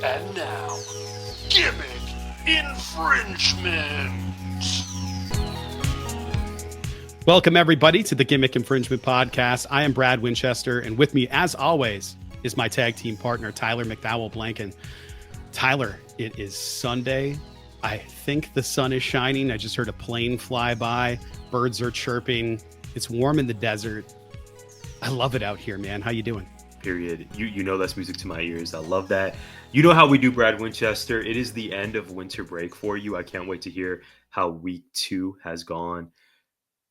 And now, Gimmick Infringement. Welcome, everybody, to the Gimmick Infringement Podcast. I am Brad Winchester, and with me, as always, is my tag team partner, Tyler McDowell Blanken. Tyler, it is Sunday. I think the sun is shining. I just heard a plane fly by. Birds are chirping. It's warm in the desert. I love it out here, man. How you doing? Period. You know that's music to my ears. I love that. You know how we do, Brad Winchester. It is the end of winter break for you. I can't wait to hear how week 2 has gone.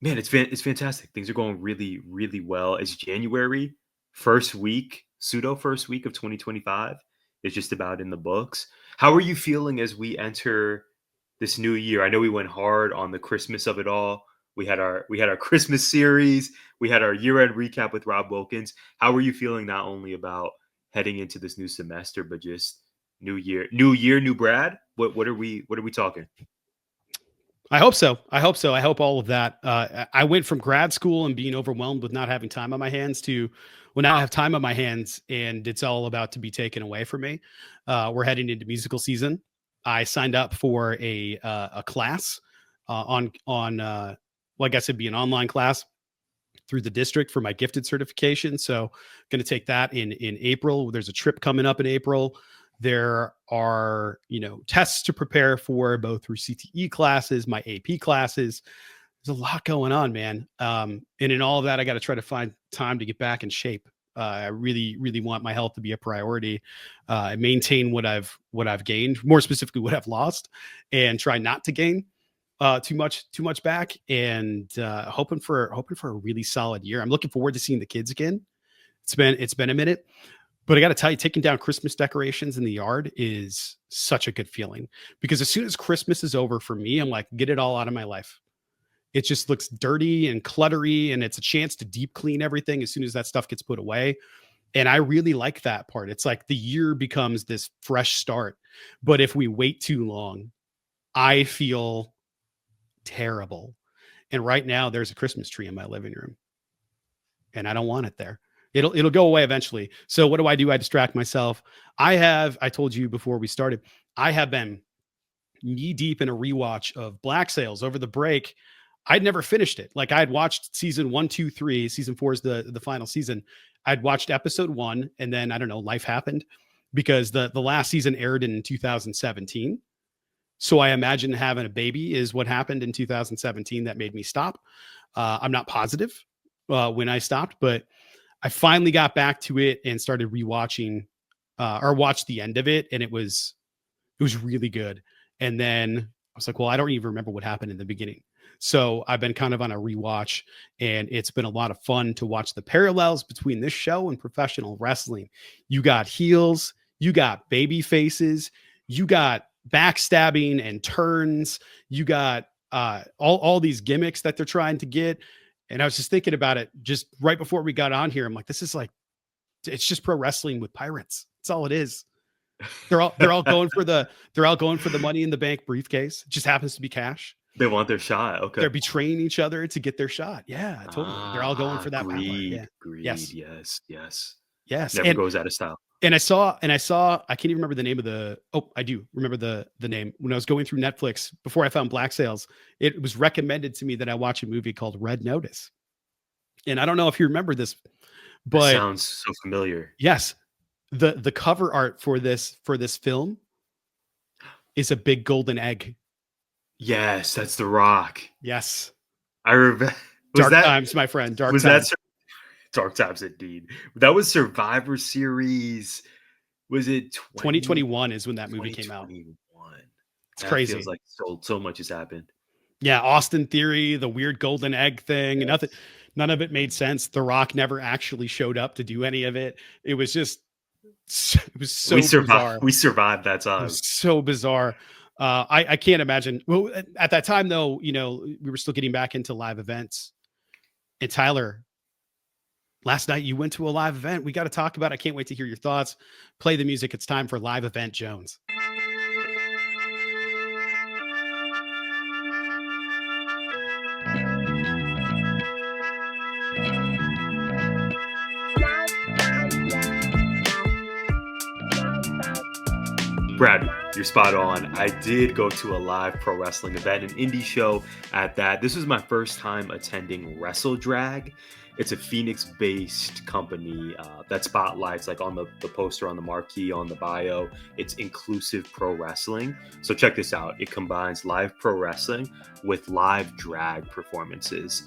Man, it's fantastic. Things are going really, really well. It's January, pseudo first week of 2025. It's just about in the books. How are you feeling as we enter this new year? I know we went hard on the Christmas of it all. We had our Christmas series. We had our year-end recap with Rob Wilkins. How are you feeling not only about heading into this new semester, but just new year, new Brad? What are we talking? I hope so. I hope all of that. I went from grad school and being overwhelmed with not having time on my hands to, well, now I have time on my hands and it's all about to be taken away from me. We're heading into musical season. I signed up for a class on I guess it'd be an online class through the district for my gifted certification. So going to take that in April. There's a trip coming up in April. There are, tests to prepare for both through CTE classes, my AP classes. There's a lot going on, man. And in all of that, I got to try to find time to get back in shape. I really, really want my health to be a priority. Maintain what I've gained, more specifically what I've lost, and try not to gain too much back, and hoping for a really solid year. I'm looking forward to seeing the kids again. It's been a minute, but I got to tell you, taking down Christmas decorations in the yard is such a good feeling, because as soon as Christmas is over for me, I'm like, get it all out of my life. It just looks dirty and cluttery, and it's a chance to deep clean everything as soon as that stuff gets put away. And I really like that part. It's like the year becomes this fresh start. But if we wait too long, I feel terrible. And right now there's a Christmas tree in my living room and I don't want it there. It'll go away eventually. So what do? I distract myself. I told you before we started, I have been knee deep in a rewatch of Black Sails over the break. I'd never finished it. Like, I'd watched season 1, 2, 3, season 4 is the final season. I'd watched episode 1, and then I don't know, life happened because the last season aired in 2017. So I imagine having a baby is what happened in 2017 that made me stop. I'm not positive when I stopped, but I finally got back to it and started rewatching or watched the end of it. And it was really good. And then I was like, well, I don't even remember what happened in the beginning. So I've been kind of on a rewatch, and it's been a lot of fun to watch the parallels between this show and professional wrestling. You got heels, you got baby faces, you got backstabbing and turns, you got all these gimmicks that they're trying to get. And I was just thinking about it just right before we got on here. I'm like, this is like, it's just pro wrestling with pirates. That's all it is. They're all going for the Money in the Bank briefcase. It just happens to be cash. They want their shot. Okay. They're betraying each other to get their shot. Yeah, totally. They're all going for that power. Greed. Yeah. Yes. Never goes out of style. And I saw, I can't even remember the name of I do remember the name. When I was going through Netflix before I found Black Sails, it was recommended to me that I watch a movie called Red Notice. And I don't know if you remember this, but that sounds so familiar. Yes. The cover art for this film is a big golden egg. Yes, that's The Rock. Yes. I remember. Dark times, my friend. Dark times. Dark times indeed. That was Survivor Series. Was it 2021 is when that movie came out. It's crazy. Feels like so much has happened. Yeah, Austin Theory, the weird golden egg thing, yes. And none of it made sense. The Rock never actually showed up to do any of it. It was so bizarre. We survived that time. It was so bizarre. I can't imagine. Well, at that time though, we were still getting back into live events. And Tyler, last night you went to a live event. We got to talk about it. I can't wait to hear your thoughts. Play the music. It's time for Live Event Jones. Brad, you're spot on. I did go to a live pro wrestling event, an indie show at that. This was my first time attending WrestleDrag. It's a Phoenix-based company that spotlights, like on the poster, on the marquee, on the bio, it's inclusive pro wrestling. So check this out. It combines live pro wrestling with live drag performances.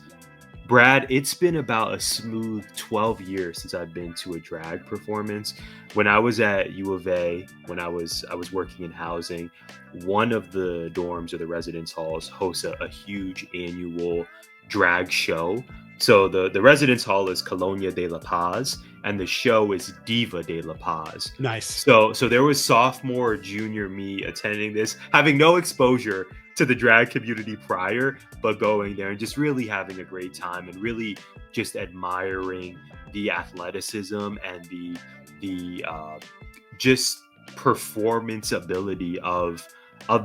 Brad, it's been about a smooth 12 years since I've been to a drag performance. When I was at U of A, when I was working in housing, one of the dorms or the residence halls hosts a huge annual drag show. So the residence hall is Colonia de la Paz, and the show is Diva de la Paz. Nice. So there was sophomore or junior me attending this, having no exposure to the drag community prior, but going there and just really having a great time and really just admiring the athleticism and the just performance ability of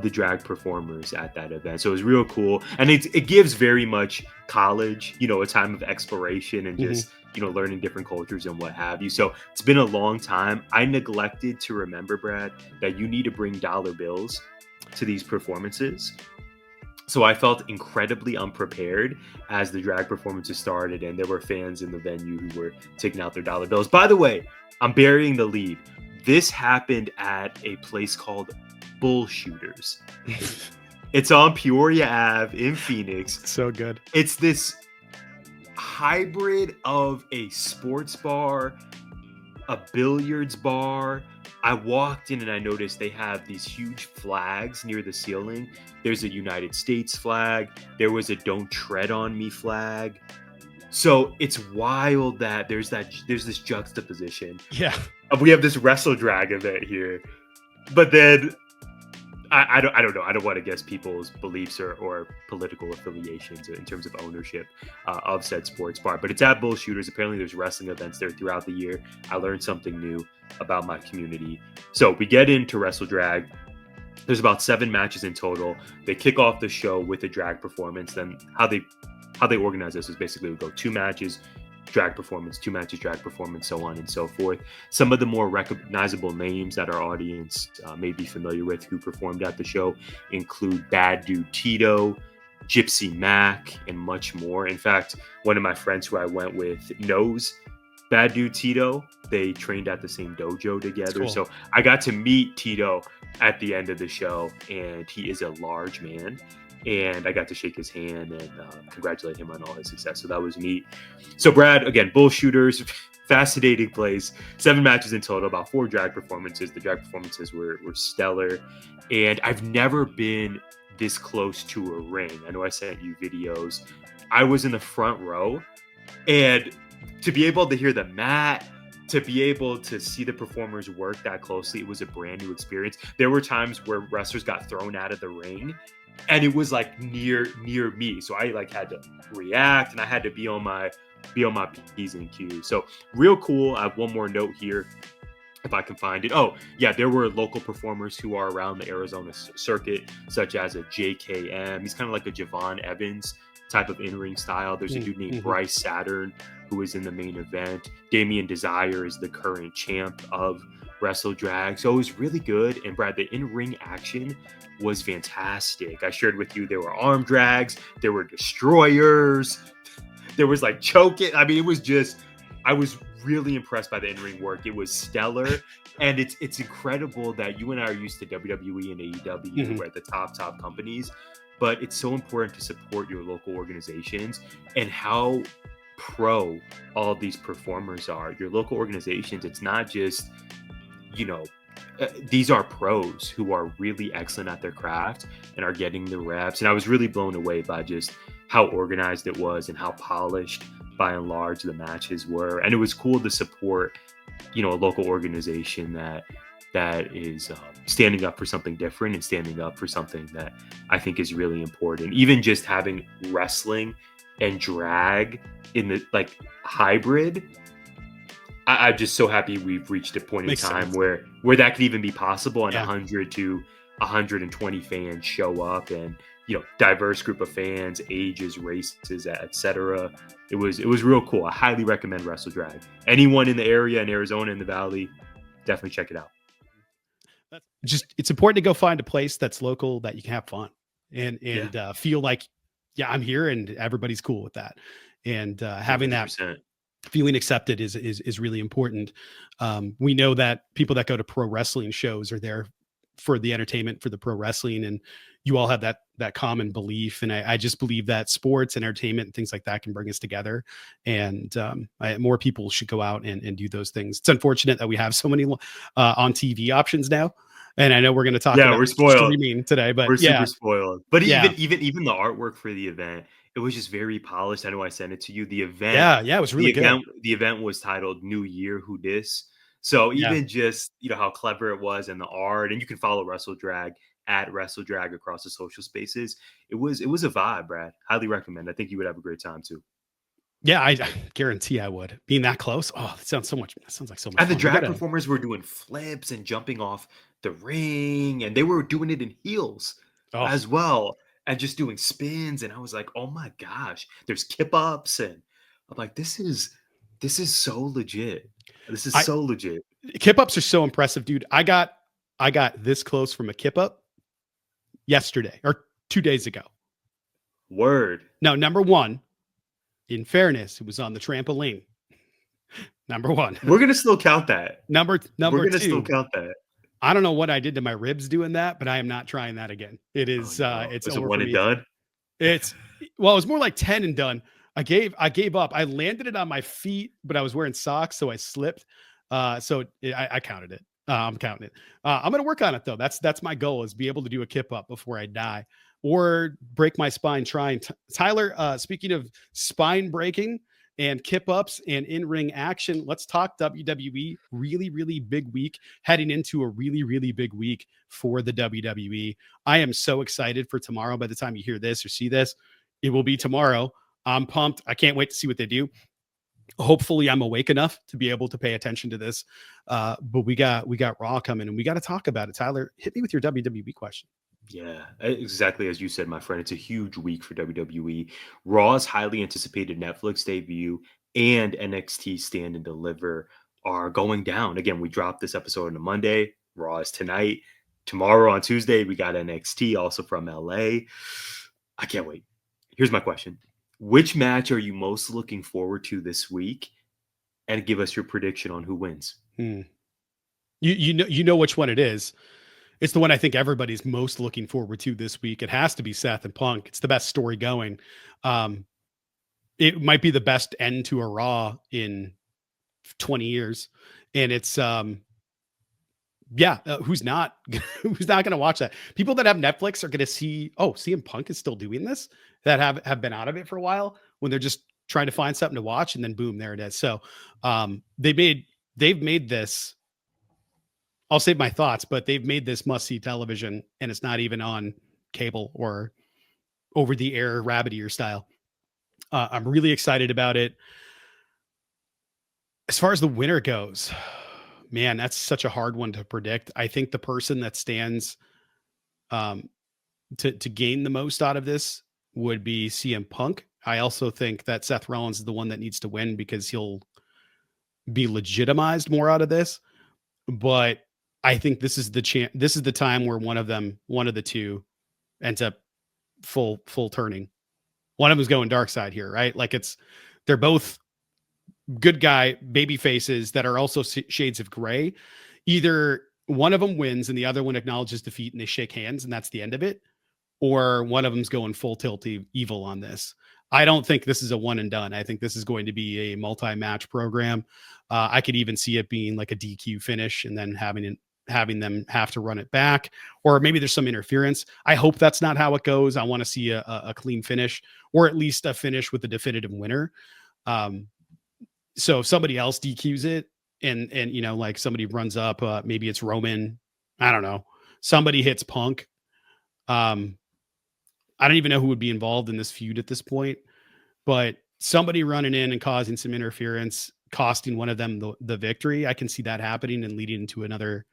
the drag performers at that event. So it was real cool, and it gives very much college, a time of exploration and just learning different cultures and what have you. So it's been a long time. I neglected to remember, Brad, that you need to bring dollar bills to these performances. So I felt incredibly unprepared as the drag performances started, and there were fans in the venue who were taking out their dollar bills. By the way, I'm burying the lead. This happened at a place called Bullshooters. It's on Peoria Ave in Phoenix. So good. It's this hybrid of a sports bar, a billiards bar. I walked in and I noticed they have these huge flags near the ceiling. There's a United States flag. There was a "Don't Tread on Me" flag. So it's wild that there's this juxtaposition. Yeah. We have this WrestleDrag event here, but then I don't know. I don't want to guess people's beliefs or political affiliations in terms of ownership of said sports bar. But it's at Bullshooters. Apparently, there's wrestling events there throughout the year. I learned something new about my community. So we get into WrestleDrag. There's about 7 matches in total. They kick off the show with a drag performance. Then how they organize this is basically we go 2 matches, drag performance, 2 matches, drag performance, so on and so forth. Some of the more recognizable names that our audience may be familiar with who performed at the show include Bad Dude Tito, Gypsy Mac, and much more. In fact, one of my friends who I went with knows Bad Dude Tito. They trained at the same dojo together. Cool. So I got to meet Tito at the end of the show, and he is a large man. And I got to shake his hand and congratulate him on all his success. So that was neat. So Brad, again, Bullshooters, fascinating place. 7 matches in total, about 4 drag performances. The drag performances were stellar. And I've never been this close to a ring. I know I sent you videos. I was in the front row. And to be able to hear the mat, to be able to see the performers work that closely, it was a brand new experience. There were times where wrestlers got thrown out of the ring, and it was like near me, so I like had to react, and I had to be on my P's and Q's. So real cool. I have one more note here if I can find it. Oh yeah, there were local performers who are around the Arizona circuit, such as a JKM. He's kind of like a Javon Evans type of in-ring style. There's a dude named Bryce Saturn who is in the main event. Damien Desire is the current champ of WrestleDrag. So it was really good. And Brad, the in-ring action was fantastic. I shared with you there were arm drags, there were destroyers, there was like choking. I mean, it was just, I was really impressed by the in-ring work. It was stellar. And it's incredible that you and I are used to WWE and AEW, who are at the top companies, but it's so important to support your local organizations and how pro all these performers are. Your local organizations, it's not just, these are pros who are really excellent at their craft and are getting the reps. And I was really blown away by just how organized it was and how polished by and large the matches were. And it was cool to support, a local organization that is standing up for something different and standing up for something that I think is really important. Even just having wrestling and drag in the hybrid, I'm just so happy we've reached a point in time where that could even be possible, and 100 to 120 fans show up, and diverse group of fans, ages, races, etc. It was real cool. I highly recommend WrestleDrag. Anyone in the area, in Arizona, in the Valley, definitely check it out. It's important to go find a place that's local that you can have fun and feel like, yeah, I'm here and everybody's cool with that. And having 100%. that feeling accepted is really important. We know that people that go to pro wrestling shows are there for the entertainment, for the pro wrestling, and you all have that common belief. And I just believe that sports and entertainment and things like that can bring us together. And more people should go out and do those things. It's unfortunate that we have so many on TV options now. And I know we're going to talk about we're spoiled. streaming today, but We're super spoiled. But Yeah. even the artwork for the event, it was just very polished. I know I sent it to you. The event, it was really good. The event was titled New Year Who Dis. So even just how clever it was and the art, and you can follow WrestleDrag at WrestleDrag across the social spaces. It was a vibe, Brad. Highly recommend. I think you would have a great time too. Yeah, I guarantee I would. Being that close, that sounds like so much. And the drag performers were doing flips and jumping off the ring, and they were doing it in heels as well, and just doing spins. And I was like, oh my gosh, there's kip ups, and I'm like, this is so legit. This is so legit. Kip ups are so impressive, dude. I got this close from a kip up yesterday or 2 days ago. Word. Now, number one, in fairness, it was on the trampoline. Number one. We're gonna still count that. Number We're gonna two. still count that. I don't know what I did to my ribs doing that, but I am not trying that again. It is it's a over one for and me. done. It was more like 10 and done. I gave up. I landed it on my feet, but I was wearing socks, so I slipped. I counted it. I'm counting it. I'm going to work on it though. That's my goal, is be able to do a kip up before I die or break my spine trying. Tyler, speaking of spine breaking and kip ups and in-ring action, let's talk WWE. Really, really big week, heading into a really, really big week for the WWE. I am so excited for tomorrow. By the time you hear this or see this, it will be tomorrow. I'm pumped. I can't wait to see what they do. Hopefully I'm awake enough to be able to pay attention to this. But we got Raw coming, and we got to talk about it. Tyler, hit me with your WWE question. Yeah, exactly as you said, my friend. It's a huge week for WWE. Raw's highly anticipated Netflix debut and NXT Stand and Deliver are going down. Again, we dropped this episode on a Monday. Raw is tonight. Tomorrow on Tuesday, we got NXT also from LA. I can't wait. Here's my question. Which match are you most looking forward to this week? And give us your prediction on who wins. You know which one it is. It's the one I think everybody's most looking forward to this week. It has to be Seth and Punk. It's the best story going. It might be the best end to a Raw in 20 years. And it's who's not going to watch that? People that have Netflix are going to see, CM Punk is still doing this, that have been out of it for a while, when they're just trying to find something to watch, and then boom, there it is. So they've made this, I'll save my thoughts, but they've made this must-see television, and it's not even on cable or over-the-air rabbit ear style. I'm really excited about it. As far as the winner goes, man, that's such a hard one to predict. I think the person that stands to gain the most out of this would be CM Punk. I also think that Seth Rollins is the one that needs to win, because he'll be legitimized more out of this. But I think this is the time where one of the two ends up full turning. One of them is going dark side here, right? Like they're both good guy baby faces that are also shades of gray. Either one of them wins and the other one acknowledges defeat and they shake hands and that's the end of it, or one of them's going full tilt evil on this. I don't think this is a one and done. I think this is going to be a multi-match program. I could even see it being like a DQ finish and then having them have to run it back, or maybe there's some interference. I hope that's not how it goes. I want to see a clean finish, or at least a finish with a definitive winner. So if somebody else DQs it and like somebody runs up, maybe it's Roman, I don't know, somebody hits Punk. I don't even know who would be involved in this feud at this point, but somebody running in and causing some interference, costing one of them the victory. I can see that happening and leading into another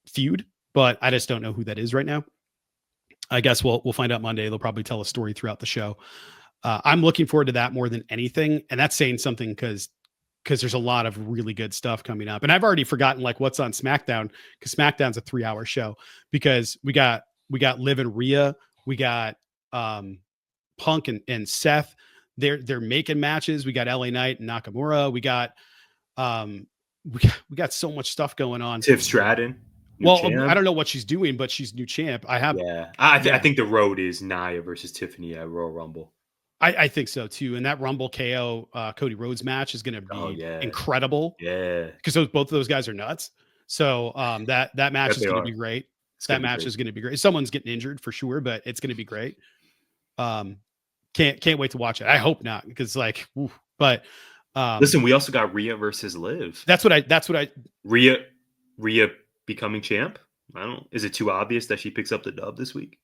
feud, but I just don't know who that is right now. I guess we'll find out Monday. They'll probably tell a story throughout the show. I'm looking forward to that more than anything. And that's saying something, because because there's a lot of really good stuff coming up. And I've already forgotten like what's on SmackDown, because SmackDown's a 3-hour show, because we got Liv and Rhea, we got Punk and Seth. They're making matches. We got LA Knight and Nakamura. We got so much stuff going on. Tiff Stratton. Well, champ. I don't know what she's doing, but she's new champ. I think the road is Nia versus Tiffany at Royal Rumble. I think so too. And that Rumble KO Cody Rhodes match is going to be incredible. Yeah, because both of those guys are nuts. So that match is going to be great. That match is going to be great. Someone's getting injured for sure, but it's going to be great. Can't wait to watch it. I hope not, because like, but listen, we also got Rhea versus Liv. That's what I Rhea becoming champ. Is it too obvious that she picks up the dub this week?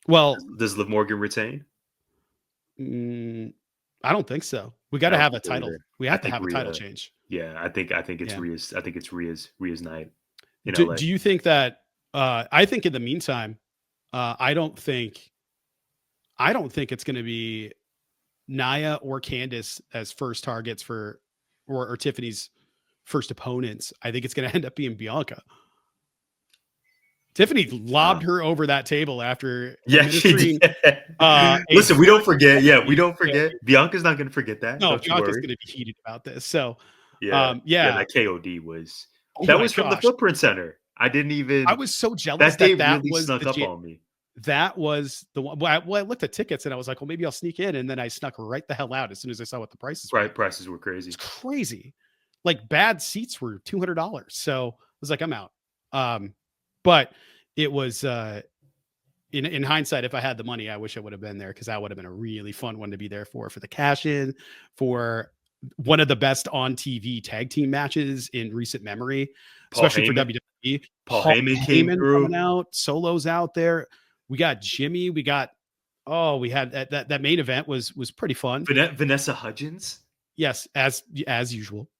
Well, does Liv Morgan retain? I don't think so. We got to have a title. We have to have a title change. Yeah, I think it's Rhea's. I think it's Rhea's night. Do you think that? I think in the meantime, I don't think it's going to be Nia or Candice as first targets for, or Tiffany's first opponents. I think it's going to end up being Bianca. Tiffany lobbed her over that table after. She did. Listen, we don't forget. Yeah, we don't forget. Bianca's not going to forget that. No, Bianca's going to be heated about this. So, that KOD was from the Footprint Center. I was so jealous that really was snuck up on me. That was the one. Well, I looked at tickets and I was like, well, maybe I'll sneak in, and then I snuck right the hell out as soon as I saw what the prices were. Right, prices were crazy. It's crazy. Like bad seats were $200. So I was like, I'm out. But it was in hindsight, if I had the money, I wish I would have been there, because that would have been a really fun one to be there for the cash in, for one of the best on TV tag team matches in recent memory, especially for WWE. Paul Heyman came through. Coming out, Solo's out there. We got Jimmy. We had that main event was pretty fun. Vanessa Hudgens. Yes, as usual.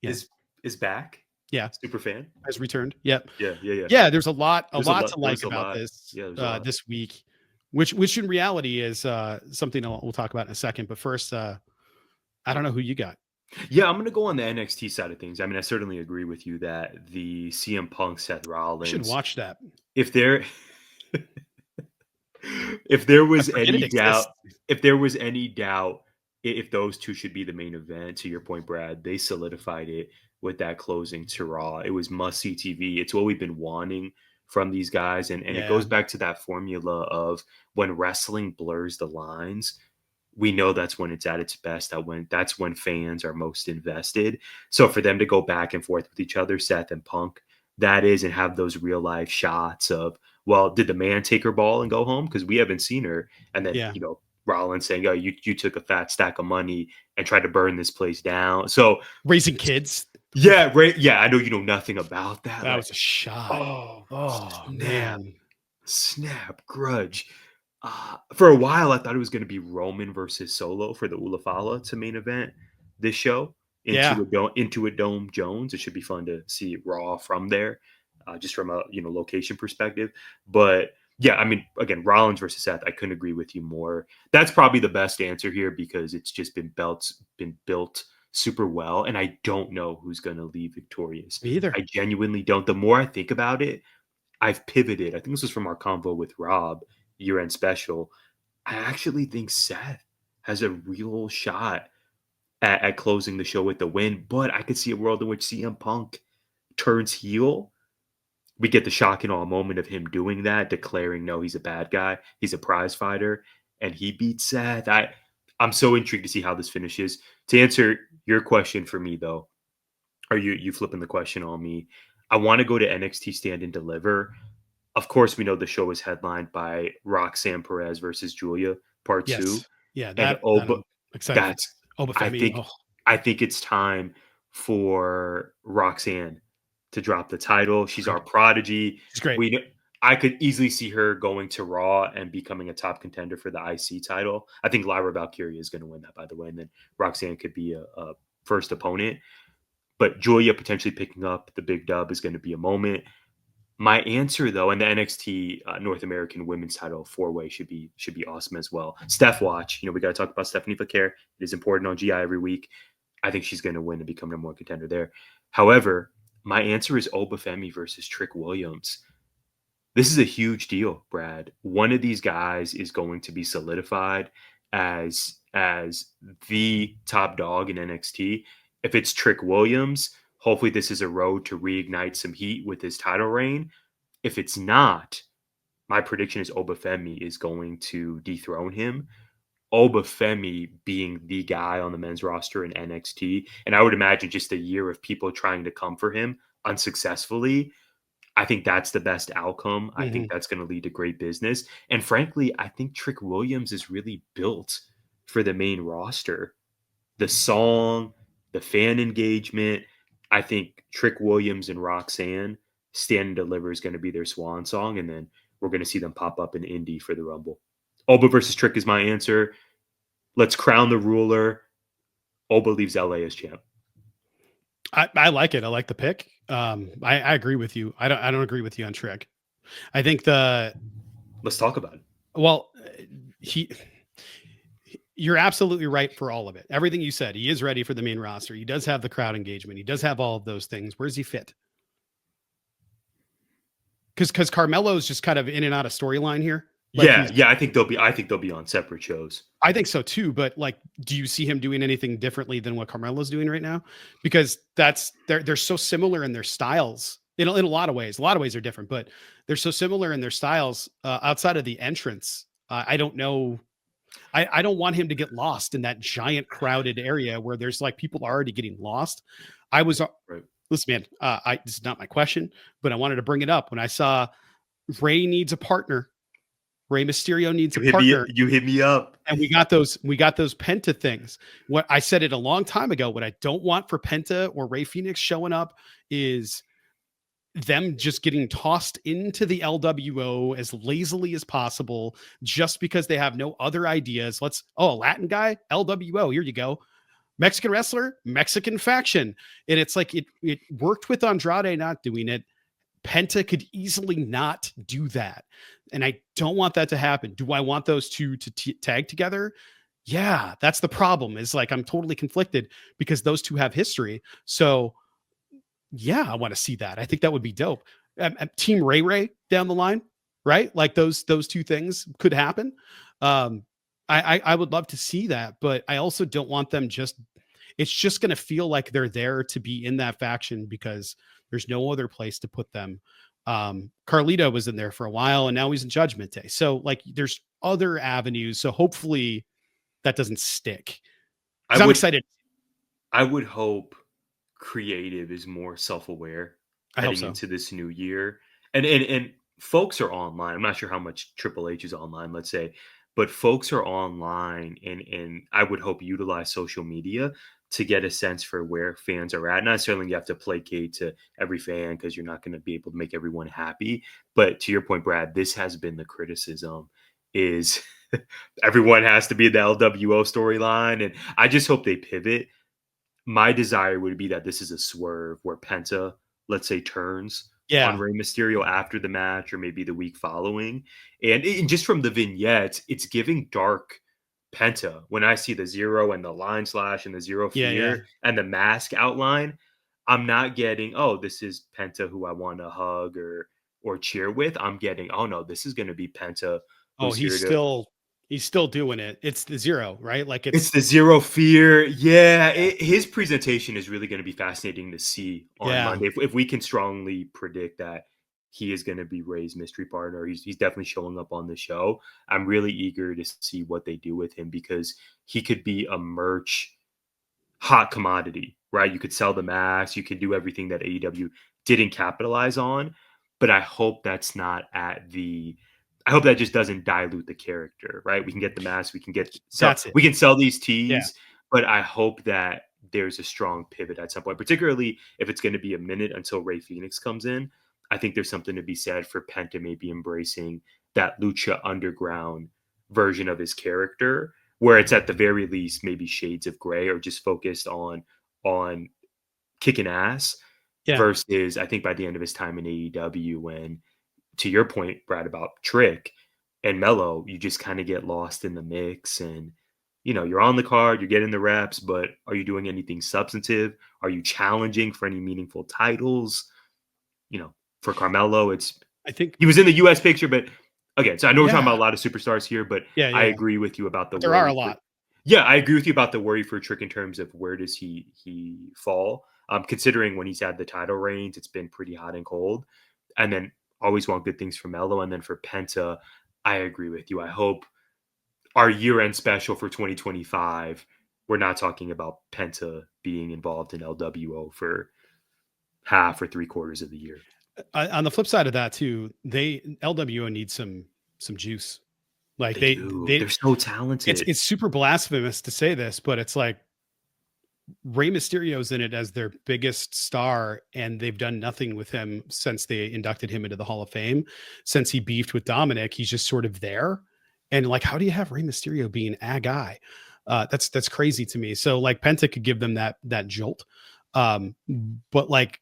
Yes. Is back. Yeah, super fan has returned. Yep. Yeah. There's a lot to like about this this week, which in reality is something we'll talk about in a second. But first, I don't know who you got. Yeah, I'm gonna go on the NXT side of things. I mean, I certainly agree with you that the CM Punk Seth Rollins. You should watch that. If there was any doubt if those two should be the main event, to your point, Brad, they solidified it with that closing to Raw. It was must-see TV. It's what we've been wanting from these guys. And it goes back to that formula of when wrestling blurs the lines, we know that's when it's at its best. That's when fans are most invested. So for them to go back and forth with each other, Seth and Punk, that is, and have those real life shots of, well, did the man take her ball and go home? Because we haven't seen her. And then, Rollins saying, oh, you took a fat stack of money and tried to burn this place down. So raising kids. Yeah, right. Yeah, I know you know nothing about that. That was a shot. Oh man. Snap, grudge. For a while, I thought it was going to be Roman versus Solo for the Ulafala to main event this show. Into a Dome Jones. It should be fun to see Raw from there, just from a location perspective. But yeah, I mean, again, Rollins versus Seth, I couldn't agree with you more. That's probably the best answer here, because it's just been built super well, and I don't know who's going to leave victorious. Me either. I genuinely don't. The more I think about it, I've pivoted. I think this was from our convo with Rob, year-end special. I actually think Seth has a real shot at closing the show with the win, but I could see a world in which CM Punk turns heel. We get the shock and awe moment of him doing that, declaring, no, he's a bad guy. He's a prize fighter, and he beats Seth. I'm so intrigued to see how this finishes. To answer your question for me, though, are you flipping the question on me? I want to go to NXT Stand and Deliver. Of course, we know the show is headlined by Roxanne Perez versus Julia, Part 2. Yeah, I'm excited. I think it's time for Roxanne to drop the title. She's our prodigy. She's great. I could easily see her going to Raw and becoming a top contender for the IC title. I think Lyra Valkyria is going to win that, by the way, and then Roxanne could be a first opponent. But Julia potentially picking up the big dub is going to be a moment. My answer, though, and the NXT North American Women's Title 4-way should be awesome as well. Steph Watch, we got to talk about Stephanie Flair. It is important on GI every week. I think she's going to win and become number one contender there. However, my answer is Obafemi versus Trick Williams. This is a huge deal, Brad. One of these guys is going to be solidified as the top dog in NXT. If it's Trick Williams, hopefully this is a road to reignite some heat with his title reign. If it's not, my prediction is Obafemi is going to dethrone him. Obafemi being the guy on the men's roster in NXT, and I would imagine just a year of people trying to come for him unsuccessfully. I think that's the best outcome. I think that's going to lead to great business. And frankly, I think Trick Williams is really built for the main roster. The song, the fan engagement. I think Trick Williams and Roxanne Stand and Deliver is going to be their swan song. And then we're going to see them pop up in Indy for the Rumble. Oba versus Trick is my answer. Let's crown the ruler. Oba leaves LA as champ. I like it. I like the pick. I agree with you. I don't agree with you on Trick. I think let's talk about it. Well, you're absolutely right for all of it. Everything you said. He is ready for the main roster. He does have the crowd engagement. He does have all of those things. Where's he fit? Because Carmelo's just kind of in and out of storyline here. Like I think they'll be on separate shows. I think so too. But do you see him doing anything differently than what Carmelo's doing right now? Because they're so similar in their styles in a lot of ways. A lot of ways are different, but they're so similar in their styles outside of the entrance. I don't know. I don't want him to get lost in that giant crowded area where there's people already getting lost. I was right. Listen, man, this is not my question, but I wanted to bring it up when I saw Rey needs a partner. Rey Mysterio needs a partner. You hit me up. And we got those Penta things. What I said it a long time ago, what I don't want for Penta or Rey Fenix showing up is them just getting tossed into the LWO as lazily as possible just because they have no other ideas. A Latin guy, LWO, here you go. Mexican wrestler, Mexican faction. And it's it worked with Andrade not doing it. Penta could easily not do that. And I don't want that to happen. Do I want those two to tag together? Yeah, that's the problem is I'm totally conflicted because those two have history. So yeah, I want to see that. I think that would be dope. Team Ray down the line, right? Those two things could happen. I would love to see that, but I also don't want them it's just going to feel like they're there to be in that faction because there's no other place to put them. Carlito was in there for a while and now he's in Judgment Day. So there's other avenues. So hopefully that doesn't stick. I'm excited. I would hope creative is more self-aware heading into this new year. And folks are online. I'm not sure how much Triple H is online, let's say, but folks are online and I would hope utilize social media to get a sense for where fans are at. Not necessarily you have to placate to every fan because you're not going to be able to make everyone happy. But to your point, Brad, this has been the criticism is everyone has to be in the LWO storyline. And I just hope they pivot. My desire would be that this is a swerve where Penta, let's say, turns on Rey Mysterio after the match or maybe the week following. And just from the vignettes, it's giving dark Penta. When I see the zero and the line slash and the zero fear and the mask outline, I'm not getting, this is Penta who I want to hug or cheer with. I'm getting, no, this is going to be Penta. He's still doing it. It's the zero, right? It's the zero fear. Yeah. His presentation is really going to be fascinating to see on Monday. If we can strongly predict that he is going to be Rey's mystery partner, he's definitely showing up on the show. I'm really eager to see what they do with him because he could be a merch hot commodity, right? You could sell the mask. You could do everything that AEW didn't capitalize on. But I hope that's not I hope that just doesn't dilute the character, right? We can get the mask, we can sell these tees, but I hope that there's a strong pivot at some point, particularly if it's going to be a minute until Rey Fenix comes in. I think there's something to be said for Penta maybe embracing that Lucha Underground version of his character, where it's at the very least maybe shades of gray or just focused on kicking ass. Yeah. versus I think by the end of his time in AEW, when to your point, Brad, about Trick and Mello, you just kind of get lost in the mix and you're on the card, you're getting the reps, but are you doing anything substantive? Are you challenging for any meaningful titles? For Carmelo, I think, he was in the US picture, but again, so I know we're talking yeah. about a lot of superstars here, but Yeah. I Yeah. agree with you about the But there are worry a for lot. yeah, I agree with you about the worry for Trick in terms of where does he fall. Considering when he's had the title reigns, it's been pretty hot and cold. And then always want good things for Melo. And then for Penta, I agree with you. I hope our year-end special for 2025, we're not talking about Penta being involved in LWO for half or three-quarters of the year. On the flip side of that too, LWO needs some juice. Like They do. They're so talented. it's super blasphemous to say this, but it's like Rey Mysterio's in it as their biggest star, and they've done nothing with him since they inducted him into the Hall of Fame. Since he beefed with Dominic, he's just sort of there. And like, how do you have Rey Mysterio being a guy? That's crazy to me. So like Penta could give them that jolt. But like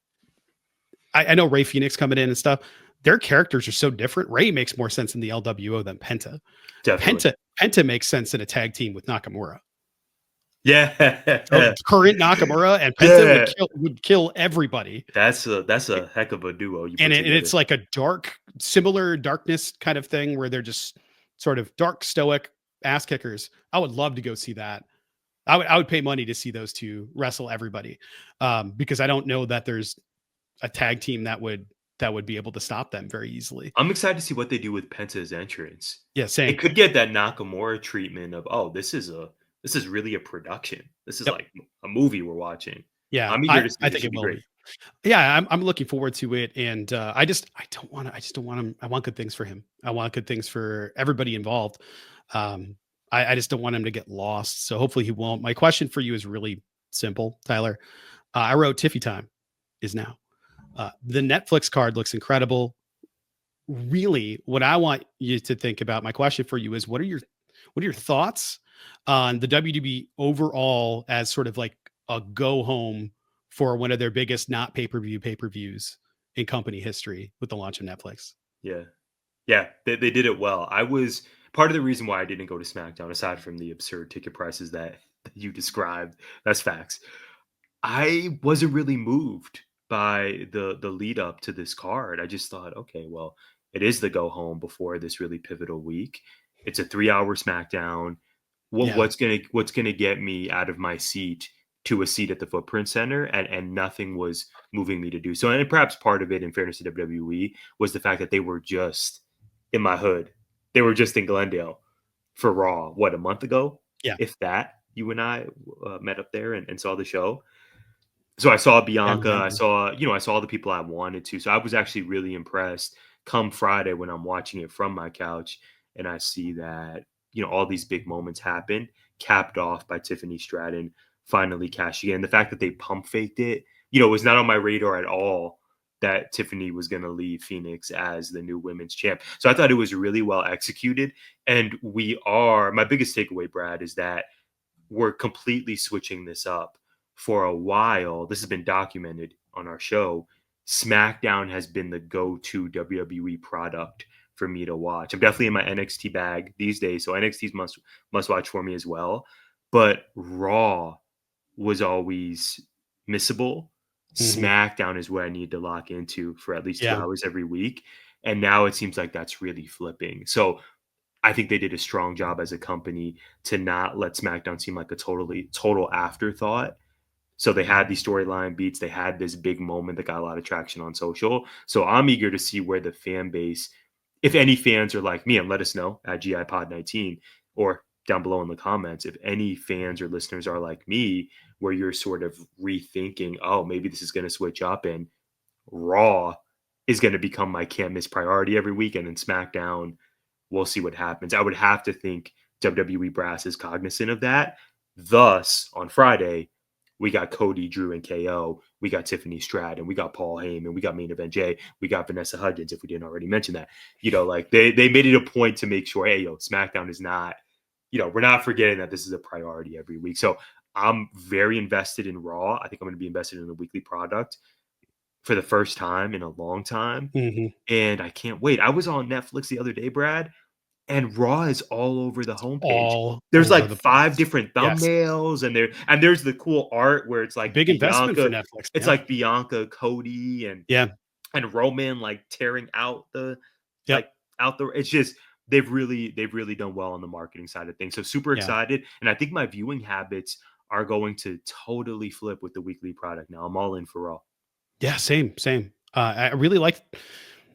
I know Ray Phoenix coming in and stuff. Their characters are so different. Ray makes more sense in the LWO than Penta. Definitely. Penta makes sense in a tag team with Nakamura. Yeah. Current Nakamura and Penta Yeah. would kill everybody. That's a heck of a duo you put And together. it's like a similar darkness kind of thing where they're just sort of dark, stoic ass kickers. I would love to go see that. I would pay money to see those two wrestle everybody, because I don't know that there's a tag team that would be able to stop them very easily. I'm excited to see what they do with Penta's entrance. Yeah, same. It could get that Nakamura treatment of, oh, this is really a production. This is Yep. like a movie we're watching. Yeah, I'm eager to see. I This think should it be will great. be. Yeah, I'm looking forward to it, and I just don't want him. I want good things for him. I want good things for everybody involved. I just don't want him to get lost. So hopefully he won't. My question for you is really simple, Tyler. I wrote Tiffy time is now. The Netflix card looks incredible. Really, what I want you to think about, my question for you is what are your thoughts on the WWE overall as sort of like a go home for one of their biggest not pay-per-views in company history with the launch of Netflix? Yeah. Yeah, they did it well. I was part of the reason why I didn't go to SmackDown, aside from the absurd ticket prices that you described. That's facts. I wasn't really moved by the lead up to this card. I just thought, okay, well, it is the go home before this really pivotal week. It's a 3-hour SmackDown. Yeah. What's gonna get me out of my seat to a seat at the Footprint Center, and nothing was moving me to do so. And perhaps part of it, in fairness to WWE, was the fact that they were just in my hood. They were just in Glendale for Raw. What, a month ago? Yeah. If that, you and I met up there and saw the show. So I saw Bianca. I saw all the people I wanted to. So I was actually really impressed. Come Friday when I'm watching it from my couch and I see that all these big moments happen, capped off by Tiffany Stratton finally cashing in. The fact that they pump faked it, it was not on my radar at all that Tiffany was going to leave Phoenix as the new women's champ. So I thought it was really well executed. And my biggest takeaway, Brad, is that we're completely switching this up. For a while, this has been documented on our show. SmackDown has been the go-to WWE product for me to watch. I'm definitely in my NXT bag these days, so NXT's must watch for me as well. But Raw was always missable. SmackDown is where I need to lock into for at least 2 Yeah. hours every week. And now it seems like that's really flipping. So I think they did a strong job as a company to not let SmackDown seem like a total afterthought. So they had these storyline beats. They had this big moment that got a lot of traction on social. So I'm eager to see where the fan base, if any fans are like me, and let us know at GIPod19 or down below in the comments, if any fans or listeners are like me, where you're sort of rethinking, oh, maybe this is going to switch up and Raw is going to become my can't miss priority every week. And then SmackDown, we'll see what happens. I would have to think WWE brass is cognizant of that. Thus, on Friday, we got Cody, Drew, and KO. We got Tiffany Stratton. We got Paul Heyman. We got Main Event Jay. We got Vanessa Hudgens, if we didn't already mention that. Like they made it a point to make sure, hey, SmackDown is not, we're not forgetting that this is a priority every week. So I'm very invested in Raw. I think I'm going to be invested in the weekly product. for the first time in a long time, Mhm. and I can't wait. I was on Netflix the other day, Brad, and Raw is all over the homepage. All There's over like the 5 place. different Yes. thumbnails, and there's the cool art where it's like Big investment for Bianca. Netflix. It's Yeah. like Bianca, Cody, Yeah. and Roman like tearing out the Yep. like out the. It's just they've really done well on the marketing side of things. So super Yeah. excited, and I think my viewing habits are going to totally flip with the weekly product now. I'm all in for Raw. Yeah. Same. Same. I really liked.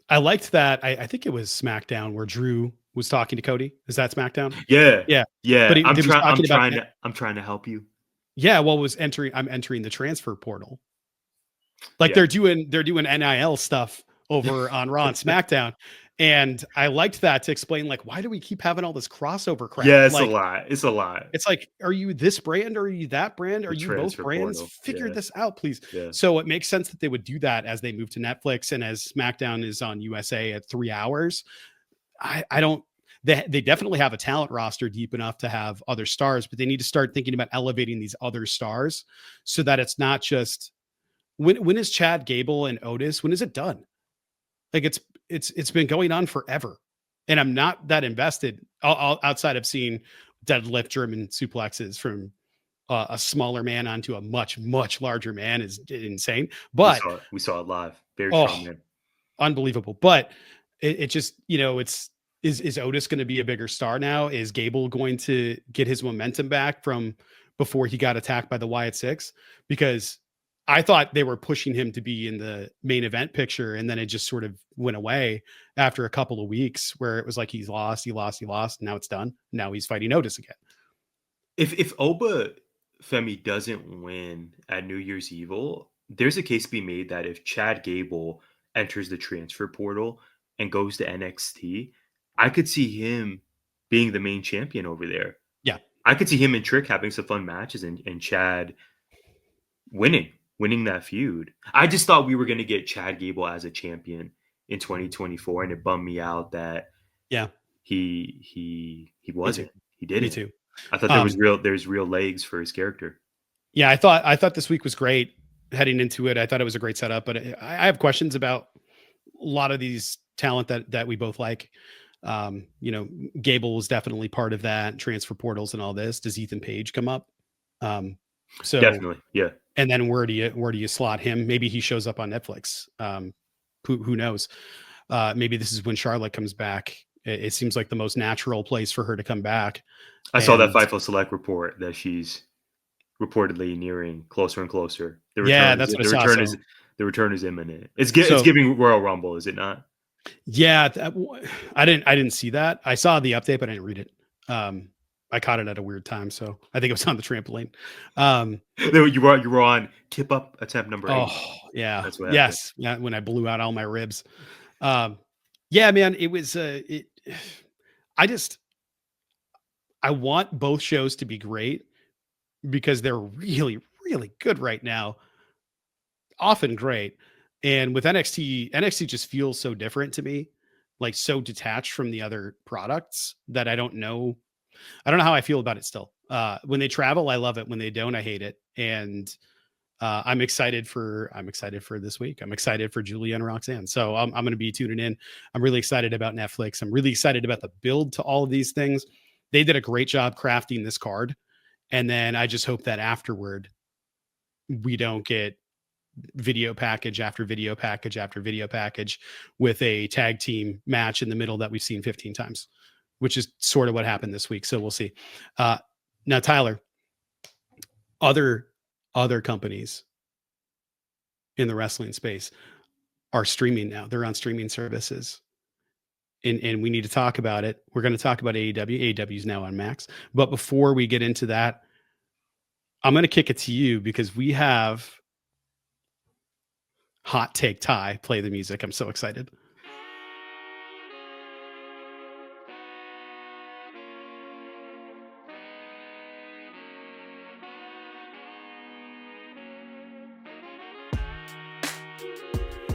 I liked that. I think it was SmackDown where Drew was talking to Cody. Is that SmackDown? Yeah, Yeah. But yeah. he was talking about. I'm trying to help you. Yeah. Well, was entering. I'm entering the transfer portal. Like Yeah. they're doing NIL stuff over on Raw and SmackDown. And I liked that to explain like why do we keep having all this crossover crap? Yeah, it's a Like lot. It's a lot. it's like, are you this brand or are you that brand? Are The you both transfer brands? portal. Figure Yeah, this out, please. yeah. So it makes sense that they would do that as they move to Netflix and as SmackDown is on USA at 3 hours. I don't they definitely have a talent roster deep enough to have other stars, but they need to start thinking about elevating these other stars so that it's not just when is Chad Gable and Otis? When is it done? Like it's been going on forever, and I'm not that invested outside of seeing deadlift German suplexes from a smaller man onto a much larger man is insane. But We saw it live. Very oh, strong man. unbelievable. But it just it's is Otis going to be a bigger star now? Is Gable going to get his momentum back from before he got attacked by the Wyatt Six? Because I thought they were pushing him to be in the main event picture, and then it just sort of went away after a couple of weeks where it was like he lost. And now it's done. Now he's fighting Otis again. If Oba Femi doesn't win at New Year's Evil, there's a case to be made that if Chad Gable enters the transfer portal and goes to NXT, I could see him being the main champion over there. Yeah. I could see him and Trick having some fun matches and Chad winning that feud. I just thought we were going to get Chad Gable as a champion in 2024, and it bummed me out that Yeah. he wasn't. too. He didn't. Me too. I thought there's real legs for his character. Yeah, I thought this week was great heading into it. I thought it was a great setup, but I have questions about a lot of these talent that we both like. Gable was definitely part of that transfer portals and all this. Does Ethan Page come up? So Definitely, yeah. And then where do you slot him? Maybe he shows up on Netflix. Who knows? Maybe this is when Charlotte comes back. It seems like the most natural place for her to come back. I saw that FIFO Select report that she's reportedly nearing closer and closer. The return is imminent. It's giving Royal Rumble, is it not? Yeah, I didn't see that. I saw the update, but I didn't read it. I caught it at a weird time, so I think it was on the trampoline. You were on tip up attempt number 8. Oh, yeah. That's what yes. Yeah, when I blew out all my ribs. Yeah, man, it was I want both shows to be great because they're really, really good right now. Often great. And with NXT just feels so different to me, like so detached from the other products that I don't know how I feel about it still. When they travel, I love it. When they don't, I hate it. And I'm excited for this week. I'm excited for Julia and Roxanne. So I'm going to be tuning in. I'm really excited about Netflix. I'm really excited about the build to all of these things. They did a great job crafting this card. And then I just hope that afterward we don't get video package after video package after video package with a tag team match in the middle that we've seen 15 times, which is sort of what happened this week. So we'll see. Now, Tyler, other companies in the wrestling space are streaming now. They're on streaming services. And we need to talk about it. We're going to talk about AEW. AEW is now on Max. But before we get into that, I'm going to kick it to you because we have Hot Take Ty play the music. I'm so excited.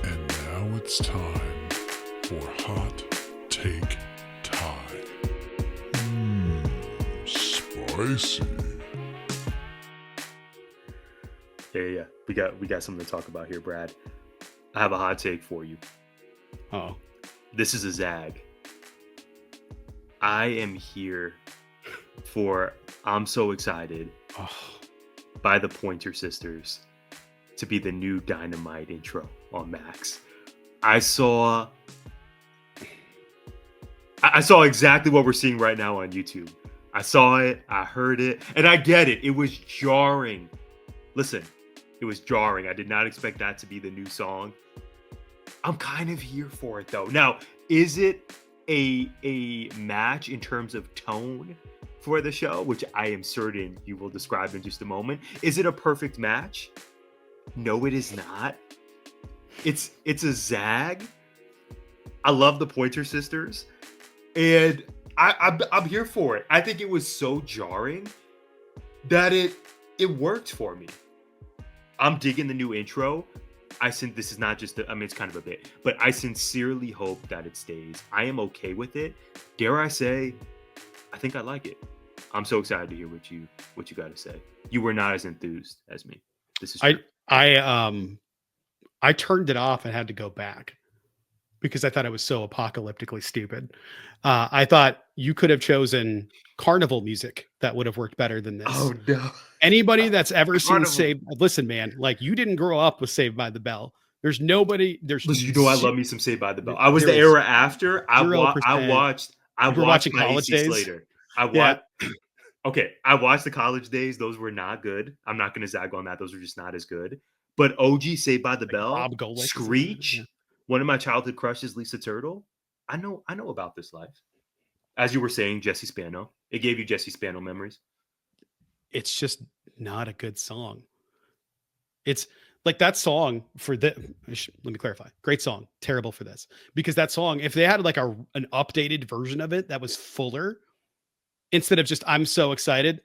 And now it's time for Hot Take Time. Spicy. Yeah. We got something to talk about here, Brad. I have a hot take for you. Oh, This is a zag. I am here for I'm So Excited oh. by the Pointer Sisters to be the new Dynamite intro on Max. I saw exactly what we're seeing right now on YouTube. I saw it, I heard it, and I get it. It was jarring. Listen, it was jarring. I did not expect that to be the new song. I'm kind of here for it though. Now, is it a match in terms of tone for the show, which I am certain you will describe in just a moment? Is it a perfect match? No, it is not. It's a zag. I love the Pointer Sisters, and I'm here for it. I think it was so jarring that it worked for me. I'm digging the new intro. This is not just it's kind of a bit, but I sincerely hope that it stays. I am okay with it. Dare I say, I think I like it. I'm so excited to hear what you got to say. You were not as enthused as me. This is true. I turned it off and had to go back because I thought it was so apocalyptically stupid. I thought you could have chosen carnival music that would have worked better than this. Oh no. Anybody that's ever seen Carnival. listen, man, like you didn't grow up with Saved by the Bell. There's nobody. Listen, you know I love me some Saved by the Bell. I was There the is era after. I 0%. watched You were watching my College AC Days? Slater. I Yeah. watched. Okay, I watched the College Days. Those were not good. I'm not going to zag on that. Those were just not as good. But OG Saved by the Bell, Bob Golick is in it, Screech, yeah. one of my childhood crushes, Lisa Turtle. I know about this life. As you were saying, Jesse Spano. It gave you Jesse Spano memories. It's just not a good song. It's like that song let me clarify. Great song, terrible for this. Because that song, if they had like an updated version of it that was fuller, instead of just I'm so excited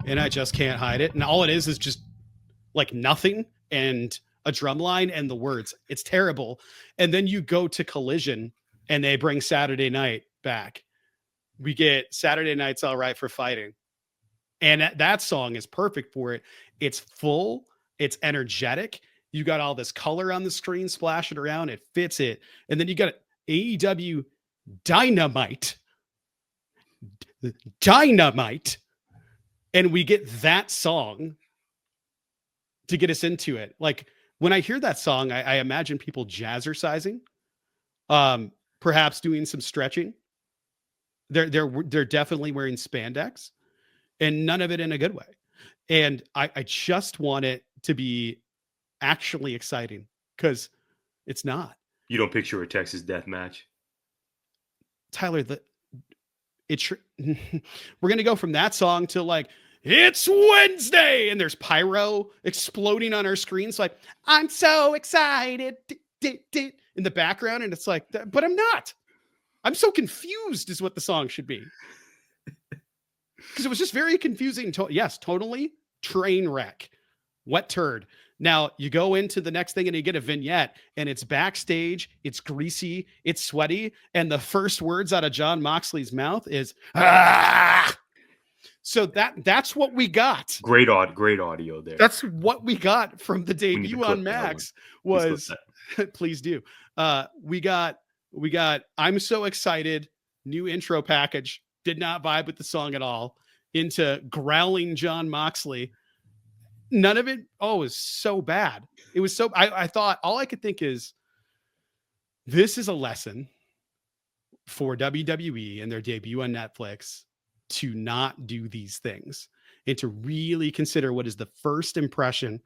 and I just can't hide it. And all it is just like nothing and a drum line and the words. It's terrible. And then you go to Collision and they bring Saturday Night back. We get Saturday Night's All Right for Fighting. And that song is perfect for it. It's full, it's energetic. You got all this color on the screen splashing around. It fits it. And then you got AEW Dynamite. And we get that song to get us into it. Like when I hear that song, I imagine people jazzercising, perhaps doing some stretching. They're definitely wearing spandex, and none of it in a good way. And I just want it to be actually exciting because it's not. You don't picture a Texas death match? Tyler, we're gonna go from that song to like it's Wednesday and there's pyro exploding on our screens. Like I'm so excited in the background, and it's like, but I'm not. I'm so confused, is what the song should be. Because it was just very confusing. Yes, totally train wreck, wet turd. Now you go into the next thing and you get a vignette and it's backstage, it's greasy, it's sweaty. And the first words out of Jon Moxley's mouth is, ah! So that's what we got. Great audio there. That's what we got from the debut on Max was, please do. We got I'm so excited. New intro package. Did not vibe with the song at all. Into growling Jon Moxley. None of it. Oh, it was so bad. It was so. I thought all I could think is, this is a lesson for WWE and their debut on Netflix to not do these things and to really consider what is the first impression.